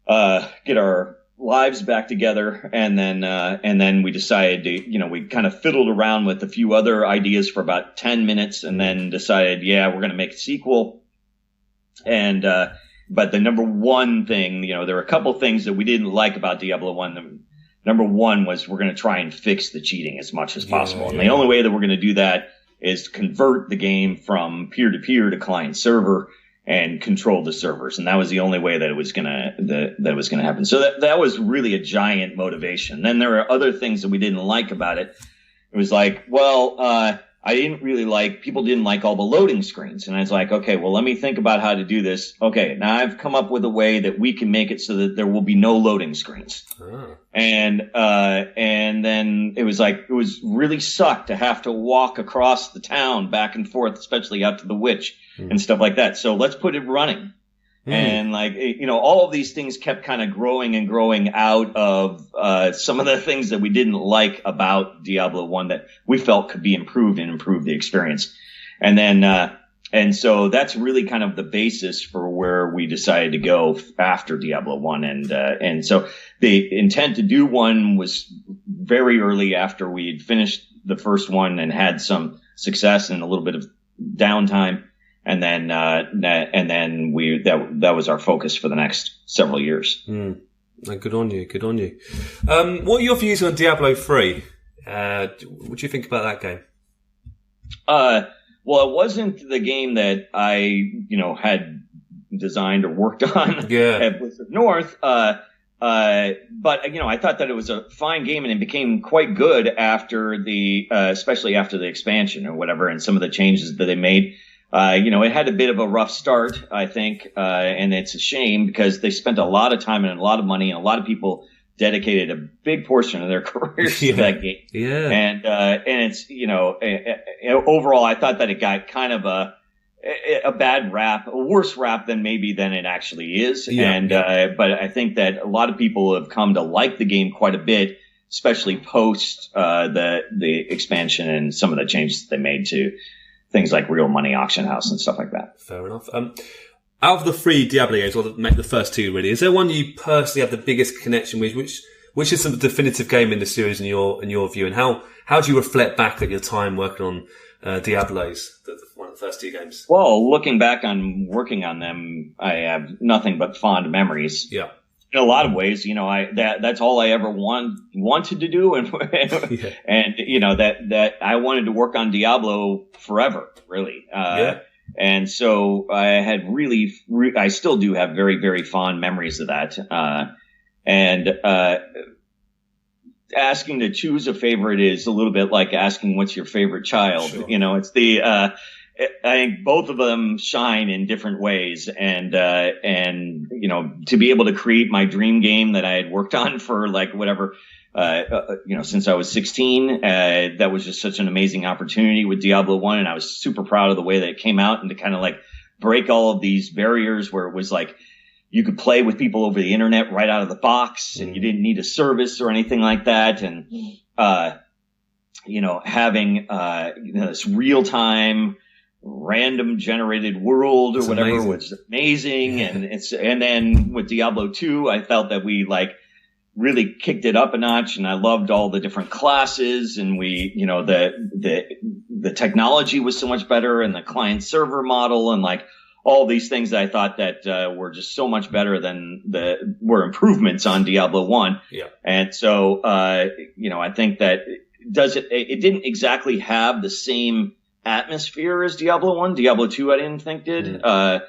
our lives back together. And then we decided to, we kind of fiddled around with a few other ideas for about 10 minutes and then decided, we're going to make a sequel. And, but the number one thing, there were a couple things that we didn't like about Diablo 1. Number one was we're going to try and fix the cheating as much as possible. And the only way that we're going to do that is to convert the game from peer-to-peer to client-server and control the servers. And that was the only way that it was going to happen. So that was really a giant motivation. Then there are other things that we didn't like about it. It was like, people didn't like all the loading screens. And I was like, okay, well, let me think about how to do this. Okay, now I've come up with a way that we can make it so that there will be no loading screens. Oh. And then it was really sucked to have to walk across the town back and forth, especially out to the witch and stuff like that. So let's put it running. And all of these things kept kind of growing and growing out of some of the things that we didn't like about Diablo 1 that we felt could be improved and improve the experience. And then and so that's really kind of the basis for where we decided to go after Diablo 1. And so the intent to do one was very early after we had finished the first one and had some success and a little bit of downtime. And then that was our focus for the next several years. Good on you. Good on you. What are your views on Diablo 3? What do you think about that game? Well, it wasn't the game that I, had designed or worked on at Blizzard North. But I thought that it was a fine game, and it became quite good after especially after the expansion or whatever, and some of the changes that they made. It had a bit of a rough start, I think, and it's a shame because they spent a lot of time and a lot of money, and a lot of people dedicated a big portion of their careers to that game. Yeah. And it's, overall, I thought that it got kind of a bad rap, a worse rap than it actually is. Yeah. But I think that a lot of people have come to like the game quite a bit, especially post the expansion and some of the changes that they made to things like Real Money Auction House and stuff like that. Fair enough. Out of the three Diablo games, or the first two really, is there one you personally have the biggest connection with? Which is the definitive game in the series in your view, and how do you reflect back at your time working on Diablos, one of the first two games? Well, looking back on working on them, I have nothing but fond memories. Yeah. In a lot of ways, that's all I ever wanted to do, and that I wanted to work on Diablo forever, really. And so I had I still do have very, very fond memories of that. Asking to choose a favorite is a little bit like asking what's your favorite child. Sure. It's I think both of them shine in different ways, and to be able to create my dream game that I had worked on for since I was 16, that was just such an amazing opportunity with Diablo 1, and I was super proud of the way that it came out, and to kind of break all of these barriers where it was you could play with people over the internet right out of the box, and you didn't need a service or anything like that, and having this real time random generated world or whatever was amazing. And then with Diablo 2, I felt that we really kicked it up a notch, and I loved all the different classes, and we, the technology was so much better, and the client server model, and all these things that I thought that were just so much better than were improvements on Diablo 1. Yeah. And so I think that it didn't exactly have the same atmosphere as Diablo 1. Diablo 2 I didn't think did. But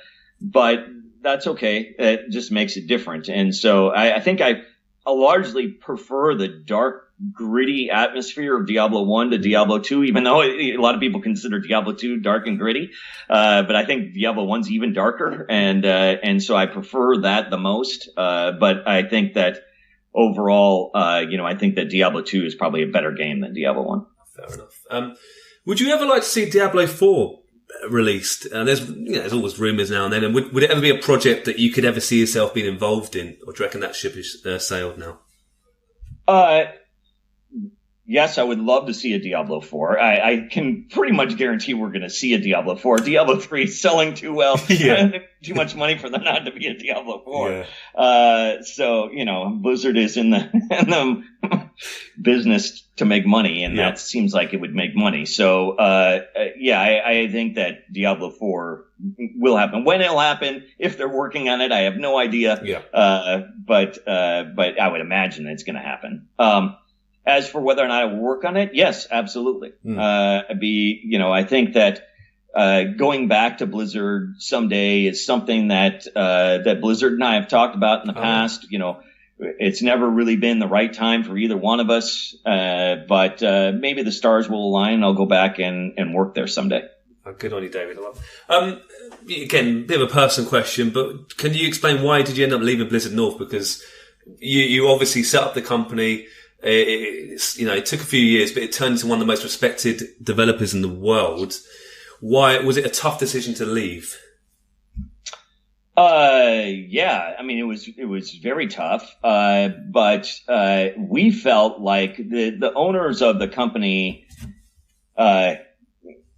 that's okay. It just makes it different. And so I think I largely prefer the dark, gritty atmosphere of Diablo 1 to Diablo 2, even though a lot of people consider Diablo 2 dark and gritty. But I think Diablo 1's even darker. And so I prefer that the most. But I think that overall, I think that Diablo 2 is probably a better game than Diablo 1. Fair enough. Would you ever like to see Diablo 4 released? There's always rumours now and then. And would it ever be a project that you could ever see yourself being involved in? Or do you reckon that ship is sailed now? Yes, I would love to see a Diablo 4. I can pretty much guarantee we're going to see a Diablo 4. Diablo 3 is selling too well. Yeah. Too much money for there not to be a Diablo 4. Yeah. So, Blizzard is in the business to make money, and that seems like it would make money. So, I think that Diablo 4 will happen. When it'll happen, if they're working on it, I have no idea. Yeah. But I would imagine it's going to happen. As for whether or not I will work on it, yes, absolutely. I think that going back to Blizzard someday is something that that Blizzard and I have talked about in the past. It's never really been the right time for either one of us, but maybe the stars will align and I'll go back and work there someday. Good on you, David. Again, bit of a personal question, but can you explain why did you end up leaving Blizzard North? Because you obviously set up the company. It took a few years, but it turned into one of the most respected developers in the world. Why was it a tough decision to leave? Yeah, I mean, it was very tough. But we felt like the owners of the company,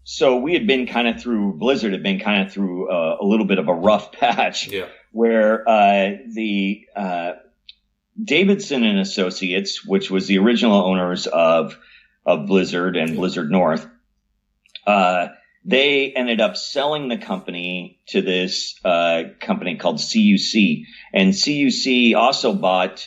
so we had been kind of through, Blizzard had been kind of through a little bit of a rough patch where, Davidson and Associates, which was the original owners of Blizzard and Blizzard North, they ended up selling the company to this company called CUC, and CUC also bought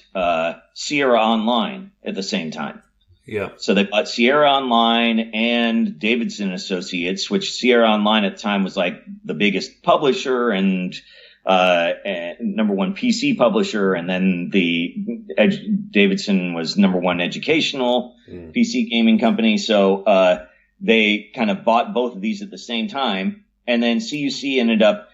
Sierra Online at the same time. Yeah. So they bought Sierra Online and Davidson Associates, which Sierra Online at the time was like the biggest publisher and number one PC publisher, and then Davidson was number one educational PC gaming company. So they kind of bought both of these at the same time, and then CUC ended up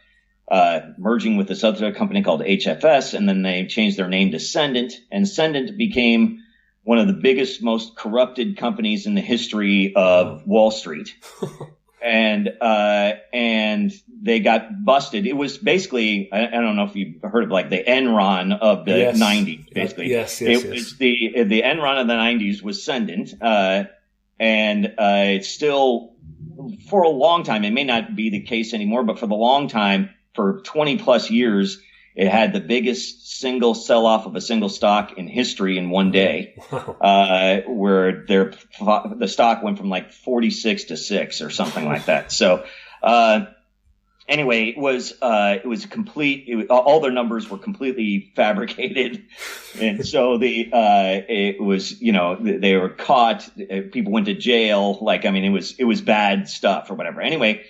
merging with this other company called HFS, and then they changed their name to Sendent, and Sendent became one of the biggest, most corrupted companies in the history of Wall Street. And they got busted. It was basically, I don't know if you've heard of like the Enron of the 90s, basically. Yes. Was the Enron of the 90s was Sendent. It's still, for a long time, it may not be the case anymore, but for the long time, for 20 plus years, it had the biggest single sell-off of a single stock in history in one day, where the stock went from like 46 to 6 or something like that. So, anyway, it was all their numbers were completely fabricated. And so it was, they were caught, people went to jail. It was bad stuff or whatever. Anyway,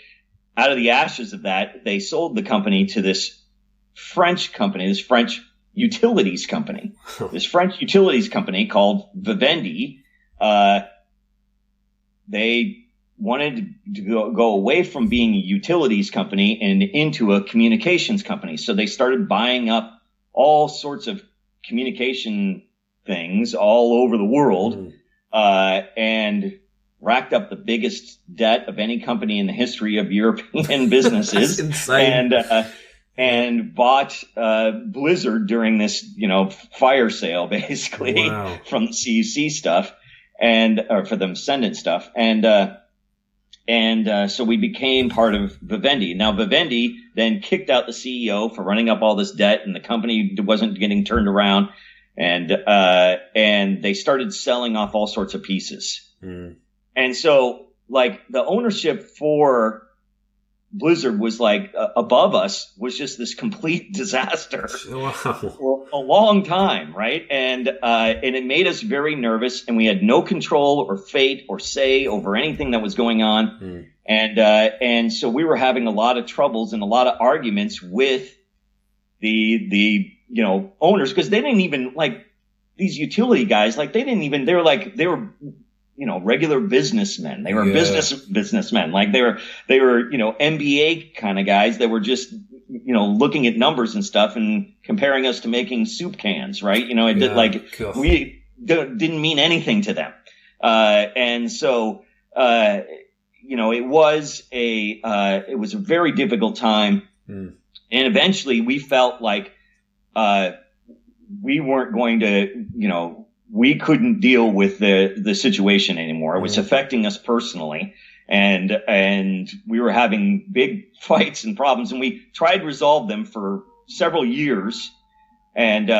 out of the ashes of that, they sold the company to this French company, this French utilities company called Vivendi. They wanted to go away from being a utilities company and into a communications company. So they started buying up all sorts of communication things all over the world, and racked up the biggest debt of any company in the history of European businesses. That's insane. And bought Blizzard during this, fire sale, basically, from the CUC stuff, or for the Sendent stuff, so we became part of Vivendi. Now Vivendi then kicked out the CEO for running up all this debt, and the company wasn't getting turned around, and they started selling off all sorts of pieces, and so like the ownership for Blizzard was like above us was just this complete disaster for a long time, right? And it made us very nervous, and we had no control or fate or say over anything that was going on. And so we were having a lot of troubles and a lot of arguments with the owners, because they didn't even like these utility guys. Like they were regular businessmen. They were businessmen. Like they were MBA kind of guys that were just looking at numbers and stuff and comparing us to making soup cans, right? We didn't mean anything to them. And so, it was a very difficult time. And eventually we felt like, we weren't going to, we couldn't deal with the situation anymore. It was affecting us personally. And we were having big fights and problems, and we tried to resolve them for several years. And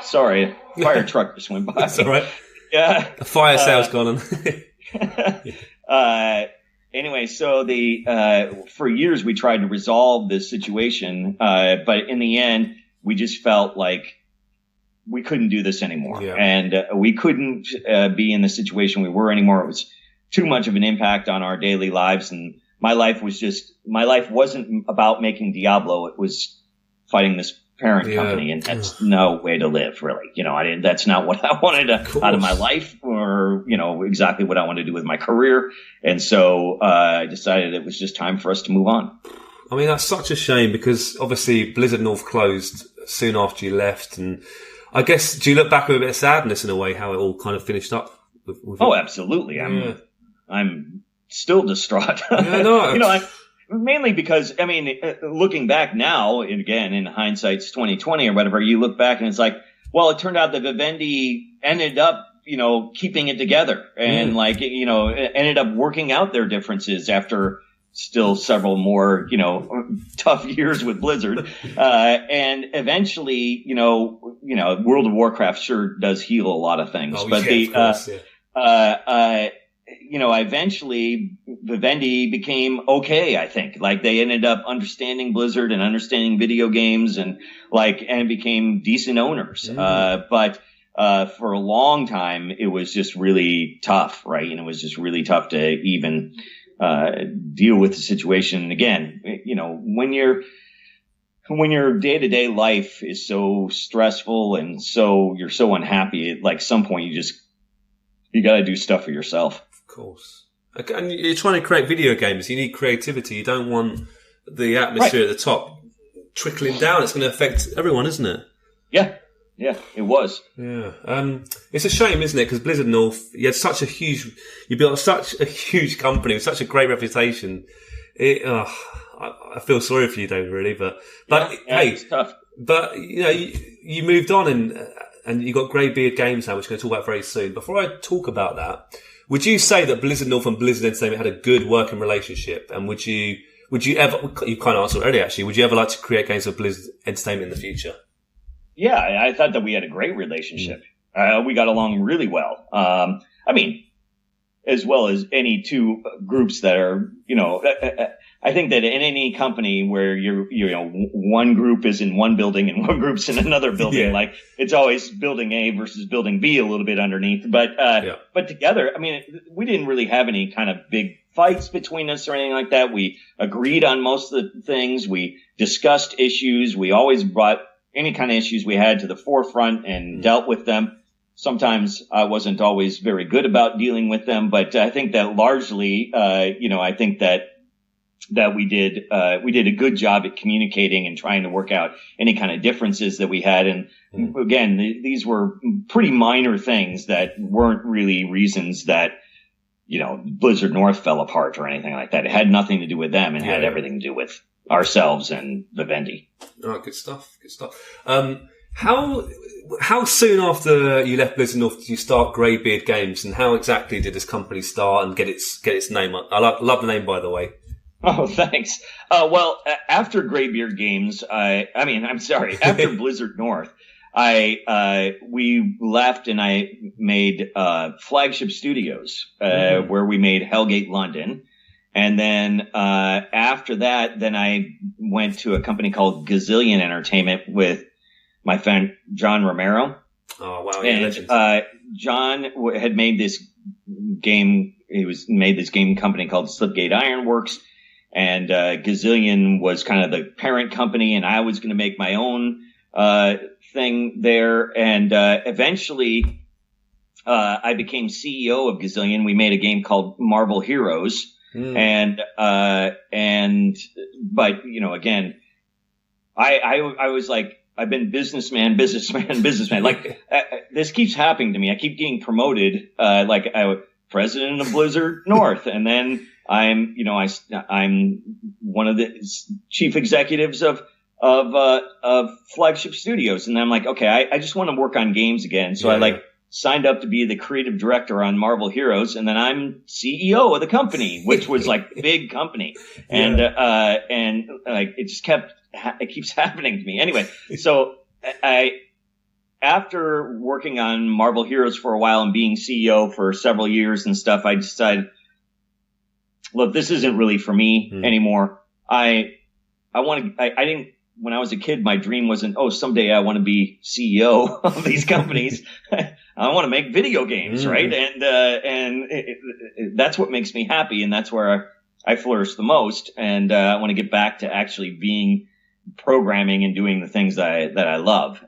sorry, a fire truck just went by. That's all right. Yeah. A fire sale's gone on. Anyway, so for years we tried to resolve this situation, but in the end, we just felt like we couldn't do this anymore, and we couldn't be in the situation we were anymore. It was too much of an impact on our daily lives, and my life wasn't about making Diablo. It was fighting this parent company, and that's no way to live, really. That's not what I wanted out of my life, or exactly what I wanted to do with my career. And so I decided it was just time for us to move on. I mean, that's such a shame, because obviously Blizzard North closed soon after you left, and I guess, do you look back with a bit of sadness in a way how it all kind of finished up? Absolutely. I'm still distraught. Mainly because, looking back now, and again, in hindsight's 2020 or whatever, you look back and it's like, well, it turned out that Vivendi ended up, keeping it together and ended up working out their differences after still several more, tough years with Blizzard. And eventually, World of Warcraft sure does heal a lot of things. Eventually Vivendi became okay, I think. Like they ended up understanding Blizzard and understanding video games and became decent owners. But for a long time, it was just really tough, right? And it was just really tough to even deal with the situation. And again, when your day-to-day life is so stressful and you're so unhappy, at some point you got to do stuff for yourself. Of course. And you're trying to create video games. You need creativity. You don't want the atmosphere at the top trickling down. It's going to affect everyone, isn't it? Yeah. Yeah, it was. Yeah. It's a shame, isn't it? Because Blizzard North, you built such a huge company with such a great reputation. I feel sorry for you, David, really, but hey, it's tough. But you moved on and you got Graybeard Games now, which we're going to talk about very soon. Before I talk about that, would you say that Blizzard North and Blizzard Entertainment had a good working relationship? And would you ever, you kind of answered already actually, would you ever like to create games for Blizzard Entertainment in the future? Yeah, I thought that we had a great relationship. We got along really well. As well as any two groups that are, I think that in any company where one group is in one building and one group's in another building, it's always building A versus building B a little bit underneath. But together, we didn't really have any kind of big fights between us or anything like that. We agreed on most of the things. We discussed issues. We always brought any kind of issues we had to the forefront and dealt with them. Sometimes I wasn't always very good about dealing with them, but I think that largely, I think that we did a good job at communicating and trying to work out any kind of differences that we had. And again, these were pretty minor things that weren't really reasons that, Blizzard North fell apart or anything like that. It had nothing to do with them and had everything to do with ourselves and Vivendi. Oh, good stuff. Good stuff. How soon after you left Blizzard North did you start Graybeard Games, and how exactly did this company start and get its name? I love the name, by the way. Oh, thanks. Well, after Graybeard Games, after Blizzard North, we left and I made Flagship Studios, where we made Hellgate London. And then after that, then I went to a company called Gazillion Entertainment with my friend John Romero. Oh, wow. And John had made this game. Made this game company called Slipgate Ironworks. and Gazillion was kind of the parent company, and I was going to make my own thing there. And eventually, I became CEO of Gazillion. We made a game called Marvel Heroes, but again, I was like, I've been businessman. Like this keeps happening to me. I keep getting promoted. President of Blizzard North, and then I'm one of the chief executives of Flagship Studios, and I'm like, okay, I just want to work on games again. So I signed up to be the creative director on Marvel Heroes, and then I'm CEO of the company, which was like big company, and it just keeps happening to me. Anyway, so after working on Marvel Heroes for a while and being CEO for several years and stuff, I decided, look, this isn't really for me anymore. When I was a kid, my dream wasn't, someday I want to be CEO of these companies. I want to make video games, right? And that's what makes me happy, and that's where I flourish the most. And I want to get back to actually being programming and doing the things that I love.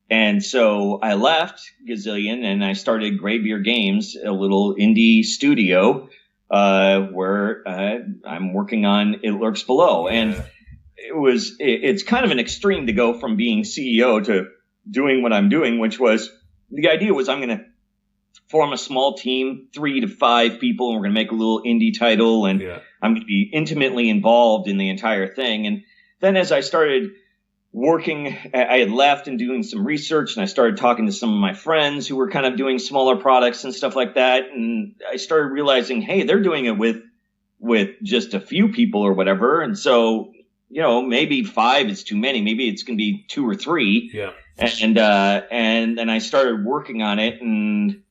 And so I left Gazillion and I started Graybeard Games, a little indie studio where I'm working on It Lurks Below. And it's kind of an extreme to go from being CEO to doing what I'm doing, which was, the idea was I'm going to form a small team, 3 to 5 people, and we're going to make a little indie title, and I'm going to be intimately involved in the entire thing. And then as I started working, I had left and doing some research, and I started talking to some of my friends who were kind of doing smaller products and stuff like that. And I started realizing, hey, they're doing it with just a few people or whatever. And so, maybe 5 is too many. Maybe it's going to be 2 or 3. Yeah. And then I started working on it, and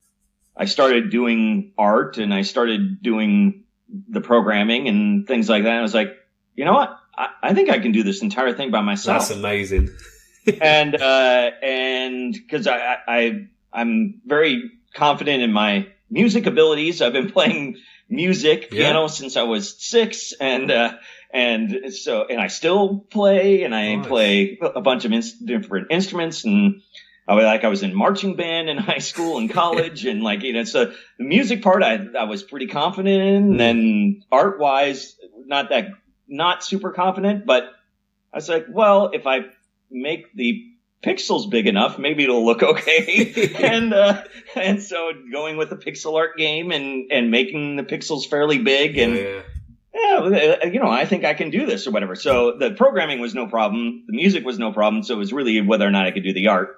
I started doing art, and I started doing the programming and things like that. And I was like, you know what? I think I can do this entire thing by myself. That's amazing. and because I'm very confident in my music abilities. I've been playing piano since I was 6, and I still play, and I play a bunch of different instruments, and I was in marching band in high school and college, and so the music part I was pretty confident in, and then art wise not super confident, but I was like, well, if I make the pixels big enough, maybe it'll look okay. and so going with the pixel art game and making the pixels fairly big, and I think I can do this or whatever. So the programming was no problem, the music was no problem, so it was really whether or not I could do the art,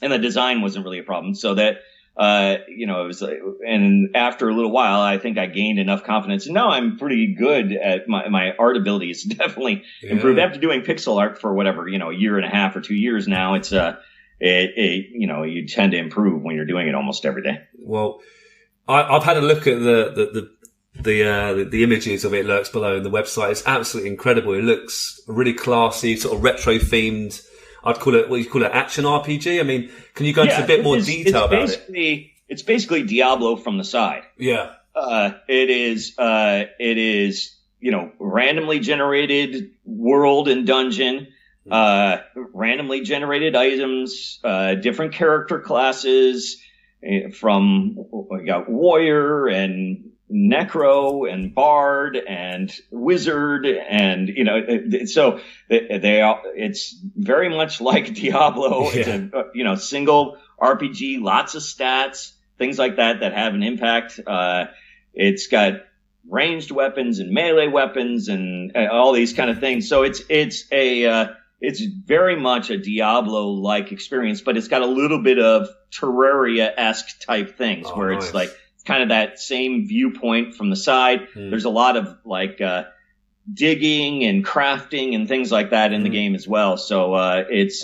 and the design wasn't really a problem. So that it was like, and after a little while, I think I gained enough confidence, and now I'm pretty good at my art abilities. Definitely improved after doing pixel art for whatever, a year and a half or 2 years now. It's you tend to improve when you're doing it almost every day. Well, I've had a look at the images of It Lurks Below on the website. It's absolutely incredible. It looks really classy, sort of retro themed. I'd call it, what you call it, action RPG. I mean, can you go into a bit more detail about it? It's basically Diablo from the side. Yeah. It is, randomly generated world and dungeon, randomly generated items, different character classes, we got warrior and necro and bard and wizard, and so it's very much like Diablo. It's a single RPG, lots of stats, things like that have an impact. It's got ranged weapons and melee weapons and all these kind of things. So it's very much a Diablo-like experience, but it's got a little bit of Terraria-esque type things where it's like kind of that same viewpoint from the side. There's a lot of digging and crafting and things like that in the game as well. So but it's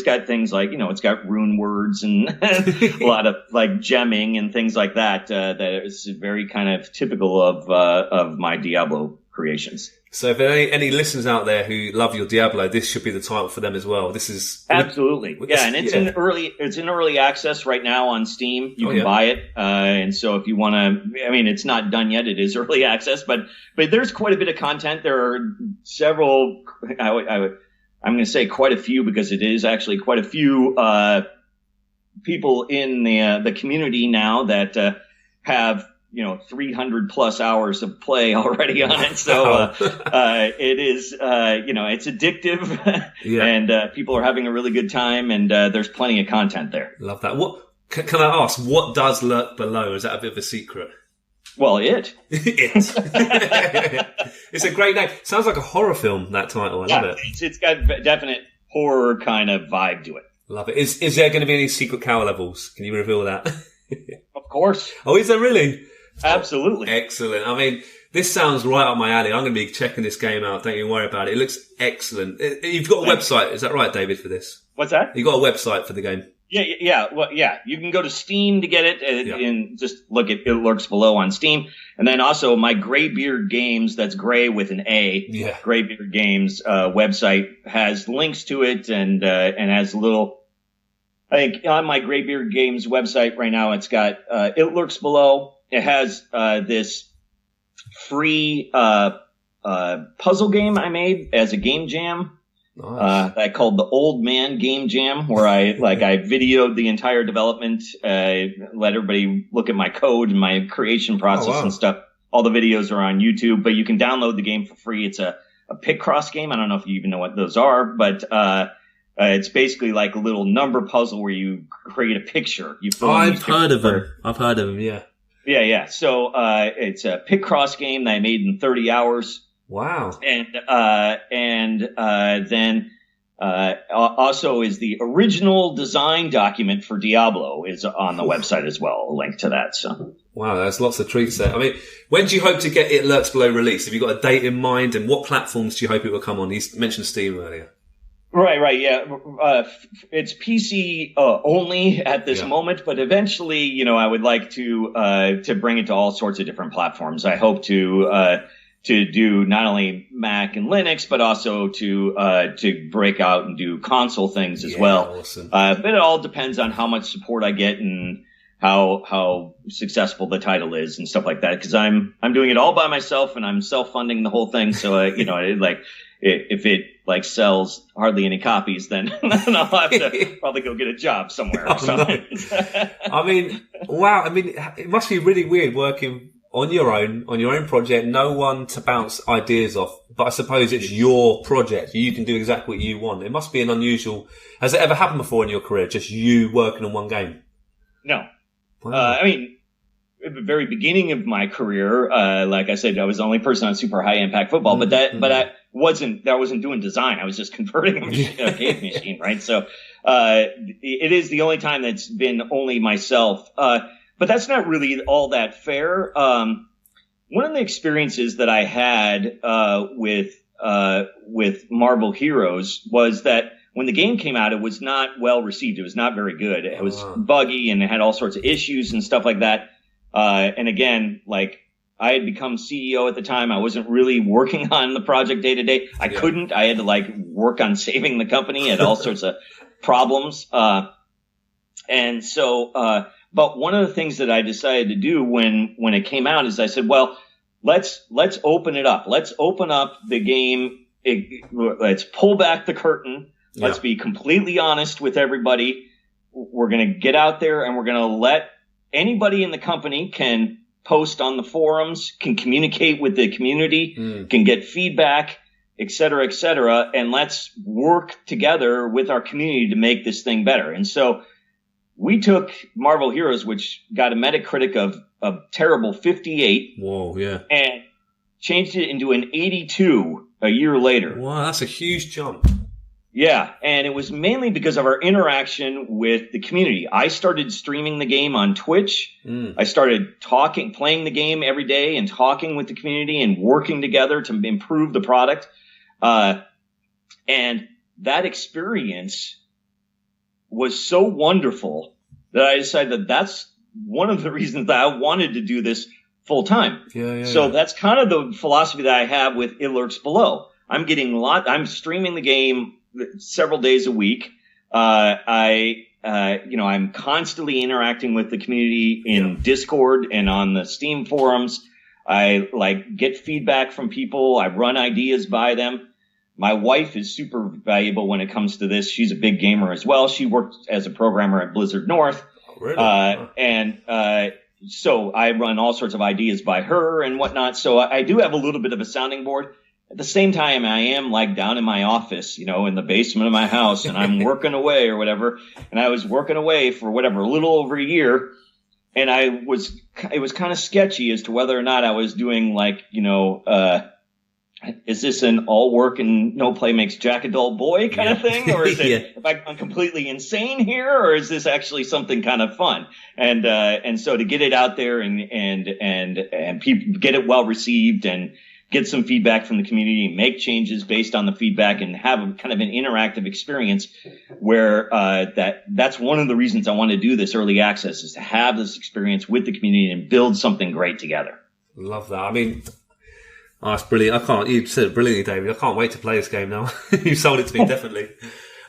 got things like, it's got rune words and a lot of gemming and things like that that is very kind of typical of my Diablo creations. So if there are any listeners out there who love your Diablo, this should be the title for them as well. This is absolutely, and it's in early access right now on Steam. You can buy it, and so if you want to, I mean, it's not done yet. It is early access, but there's quite a bit of content. There are several. I'm going to say quite a few because it is actually quite a few people in the community now that have 300 plus hours of play already on it. So it is it's addictive, and people are having a really good time, and there's plenty of content there. Love that. What can I ask? What does lurk below? Is that a bit of a secret? Well, it. It's a great name. Sounds like a horror film, that title. I love it. It's got definite horror kind of vibe to it. Love it. Is there going to be any secret cow levels? Can you reveal that? Of course. Oh, is there really? Absolutely. Oh, excellent. I mean, this sounds right up my alley. I'm going to be checking this game out. Don't even worry about it. It looks excellent. You've got a website. Is that right, David, for this? What's that? You've got a website for the game. Yeah. Well, yeah. You can go to Steam to get it and just look at It Lurks Below on Steam. And then also my Graybeard Games, that's Gray with an A. Yeah. Graybeard Games website has links to it and has a little. I think on my Graybeard Games website right now, it's got It Lurks Below. It has this free puzzle game I made as a game jam. Nice. I called the Old Man Game Jam, where I videoed the entire development, let everybody look at my code and my creation process and stuff. All the videos are on YouTube, but you can download the game for free. It's a pick cross game. I don't know if you even know what those are, but it's basically like a little number puzzle where you create a picture. I've heard of them. Yeah. Yeah. So it's a pick cross game that I made in 30 hours. Wow. And then also is the original design document for Diablo is on the website as well. A link to that. So. Wow, there's lots of treats there. I mean, when do you hope to get It Lurks Below released? Have you got a date in mind, and what platforms do you hope it will come on? You mentioned Steam earlier. Right, yeah. It's PC only at this moment, but eventually, I would like to bring it to all sorts of different platforms. I hope to do not only Mac and Linux, but also to break out and do console things as well. Awesome. But it all depends on how much support I get and how successful the title is and stuff like that. Because I'm doing it all by myself and I'm self-funding the whole thing. So if it sells hardly any copies, then I'll have to probably go get a job somewhere or something. No. I mean, wow. I mean, it must be really weird working on your own project, no one to bounce ideas off. But I suppose it's your project. You can do exactly what you want. It must be an unusual. Has it ever happened before in your career? Just you working on one game? No. Wow. I mean, at the very beginning of my career, like I said, I was the only person on super high impact football, but I wasn't doing design. I was just converting a cave machine, right? So, it is the only time that's been only myself. But that's not really all that fair. One of the experiences that I had with Marvel Heroes was that when the game came out, it was not well received. It was not very good. It was buggy and it had all sorts of issues and stuff like that. And again, like I had become CEO at the time. I wasn't really working on the project day to day. I couldn't. I had to work on saving the company. Had all sorts of problems. And so. But one of the things that I decided to do when it came out is I said, well, let's open it up. Let's open up the game. Let's pull back the curtain. Yeah. Let's be completely honest with everybody. We're going to get out there and we're going to let anybody in the company can post on the forums, can communicate with the community, can get feedback, et cetera, and let's work together with our community to make this thing better. And so we took Marvel Heroes, which got a Metacritic of a terrible 58. Whoa, yeah. And changed it into an 82 a year later. Wow, that's a huge jump. Yeah, and it was mainly because of our interaction with the community. I started streaming the game on Twitch. I started playing the game every day and talking with the community and working together to improve the product. And that experience was so wonderful that I decided that that's one of the reasons that I wanted to do this full time. So that's kind of the philosophy that I have with Lurks Below. I'm I'm streaming the game several days a week. I'm constantly interacting with the community in Discord and on the Steam forums. I get feedback from people. I run ideas by them. My wife is super valuable when it comes to this. She's a big gamer as well. She worked as a programmer at Blizzard North. Really? So I run all sorts of ideas by her and whatnot. So I do have a little bit of a sounding board. At the same time, I am down in my office, in the basement of my house, and I'm working away or whatever. And I was working away for a little over a year. And it was kind of sketchy as to whether or not I was doing is this an all work and no play makes Jack a dull boy kind of thing? Or is it, I'm completely insane here, or is this actually something kind of fun? And so to get it out there and people get it well received and get some feedback from the community, make changes based on the feedback, and have a kind of an interactive experience where that's one of the reasons I want to do this early access, is to have this experience with the community and build something great together. Love that. I mean, that's brilliant. You said it brilliantly, David. I can't wait to play this game now. You sold it to me, definitely.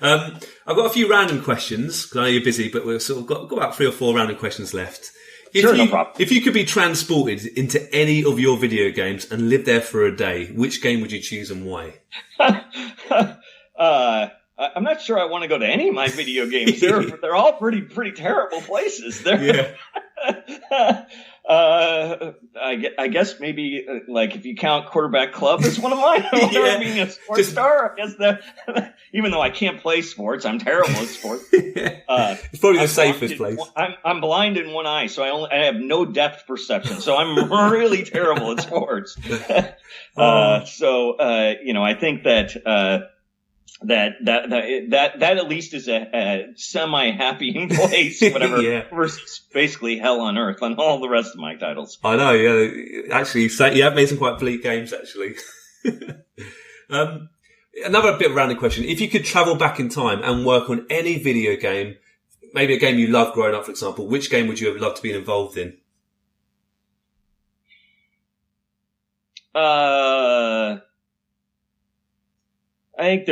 I've got a few random questions, because I know you're busy, but we've sort of got about 3 or 4 random questions left. No problem. If you could be transported into any of your video games and live there for a day, which game would you choose and why? I'm not sure I want to go to any of my video games. They're all pretty terrible places. I guess maybe if you count Quarterback Club as one of mine, being a sports star. I guess even though I can't play sports, I'm terrible at sports. It's probably the safest place. I'm blind in one eye, so I have no depth perception. So I'm really terrible at sports. I think that at least is a semi-happy place, whatever, versus basically hell on earth on all the rest of my titles. I know, yeah. Actually, you have made some quite bleak games, actually. Another bit of a random question. If you could travel back in time and work on any video game, maybe a game you loved growing up, for example, which game would you have loved to be involved in? I think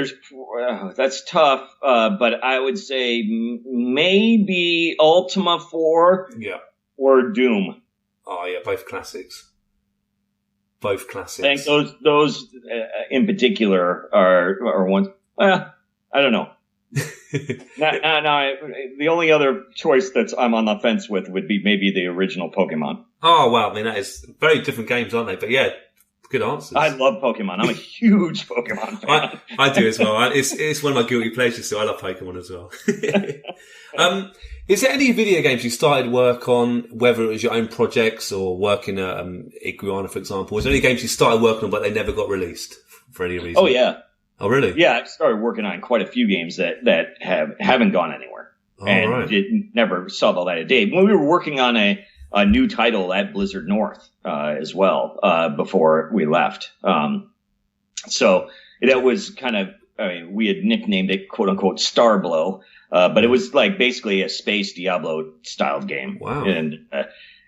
that's tough, but I would say maybe Ultima 4 or Doom. Oh, yeah, both classics. I think those in particular are ones. Well, I don't know. The only other choice I'm on the fence with would be maybe the original Pokemon. Oh, wow. I mean, that is very different games, aren't they? But yeah. Good answers. I love Pokemon. I'm a huge Pokemon fan. I do as well. It's one of my guilty pleasures, so I love Pokemon as well. Is there any video games you started work on, whether it was your own projects or working at Iguana, for example? Is there any games you started working on but they never got released for any reason? Oh, yeah. Oh, really? Yeah, I've started working on quite a few games that haven't gone anywhere never saw the light of day. When we were working on a new title at Blizzard North as well before we left. So that was kind of, we had nicknamed it, quote unquote, Star Blow, but it was basically a space Diablo styled game. Wow. And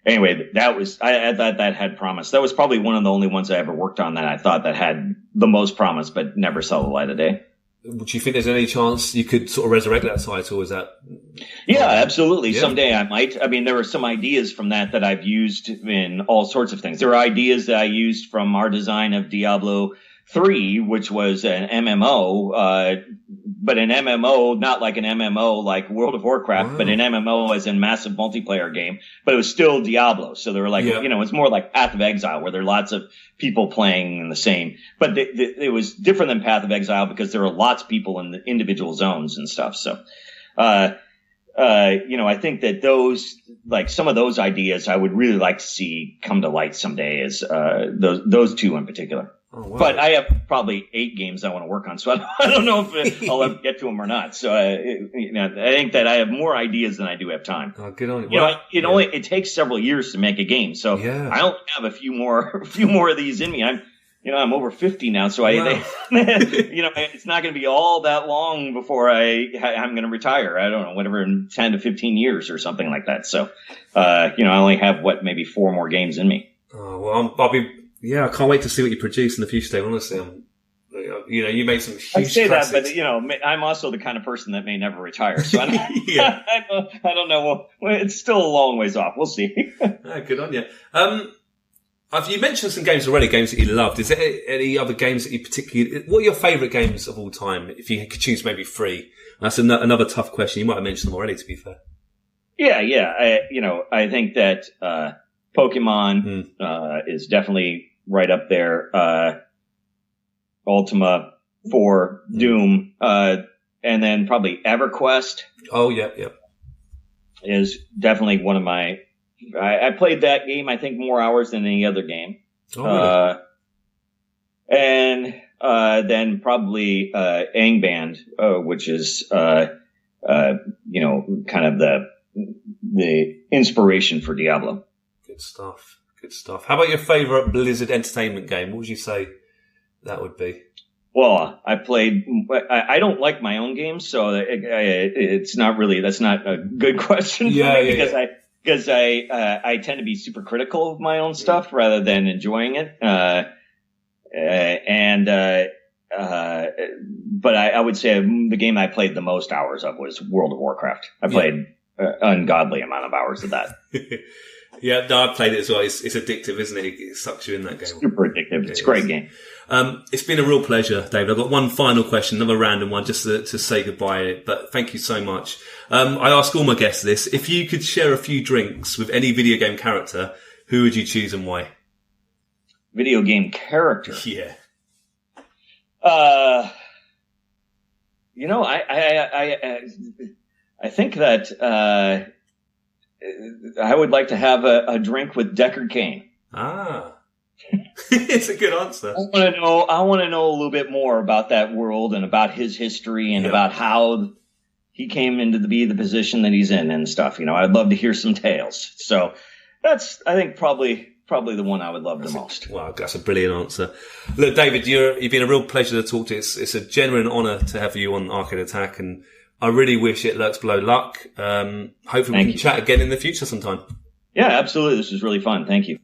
anyway, I thought that had promise. That was probably one of the only ones I ever worked on that I thought that had the most promise, but never saw the light of day. Would you think there's any chance you could sort of resurrect that title? Is that? Yeah, absolutely. Yeah. Someday I might. I mean, there were some ideas from that I've used in all sorts of things. There are ideas that I used from our design of Diablo 3, which was an MMO, but an MMO, not like an MMO like World of Warcraft, but an MMO as in massive multiplayer game, but it was still Diablo. So they were it's more like Path of Exile, where there are lots of people playing in the same, but it was different than Path of Exile because there were lots of people in the individual zones and stuff. So, I think that those, some of those ideas I would really like to see come to light someday, as those two in particular. Oh, wow. But I have probably 8 games I want to work on, so I don't know if I'll ever get to them or not. So I think that I have more ideas than I do have time. Oh, good on you. It takes several years to make a game, so I only have a few more of these in me. I'm over 50 now, so it's not going to be all that long before I'm going to retire. I don't know, whatever, in 10 to 15 years or something like that. So, I only have maybe 4 more games in me. Oh, well, I can't wait to see what you produce in the future, Dave. Honestly, you made some huge I say classics. that, but I'm also the kind of person that may never retire. So I don't know. Well, it's still a long ways off. We'll see. Good on you. You mentioned some games already, games that you loved. Is there any other games that you particularly... What are your favourite games of all time, if you could choose maybe 3? That's another tough question. You might have mentioned them already, to be fair. Yeah. I think that Pokemon is definitely right up there. Ultima 4, Doom, and then probably EverQuest. Oh, yeah. Is definitely one of my... I played that game, I think, more hours than any other game. Oh, really? And then probably Angband, which is, kind of the inspiration for Diablo. Good stuff. How about your favourite Blizzard Entertainment game? What would you say that would be? Well, I don't like my own games, so it's not really, that's not a good question for me because I tend to be super critical of my own stuff rather than enjoying it. But I would say the game I played the most hours of was World of Warcraft. I played ungodly amount of hours of that. Yeah, no, I've played it as well. It's addictive, isn't it? It sucks you in that game. Super addictive. It's a great game. It's been a real pleasure, David. I've got one final question, another random one, just to say goodbye. But thank you so much. I ask all my guests this. If you could share a few drinks with any video game character, who would you choose and why? Video game character? Yeah. I think that I would like to have a drink with Deckard Cain. Ah. It's a good answer. I want to know a little bit more about that world and about his history and about how he came into be the position that he's in and stuff. I'd love to hear some tales. So that's, I think, probably the one I would love the most. Wow, that's a brilliant answer. Look, David, you've been a real pleasure to talk to. It's a genuine honour to have you on Arcade Attack, and I really wish it Lurks Below luck. Hopefully we can chat again in the future sometime. Yeah, absolutely. This was really fun. Thank you.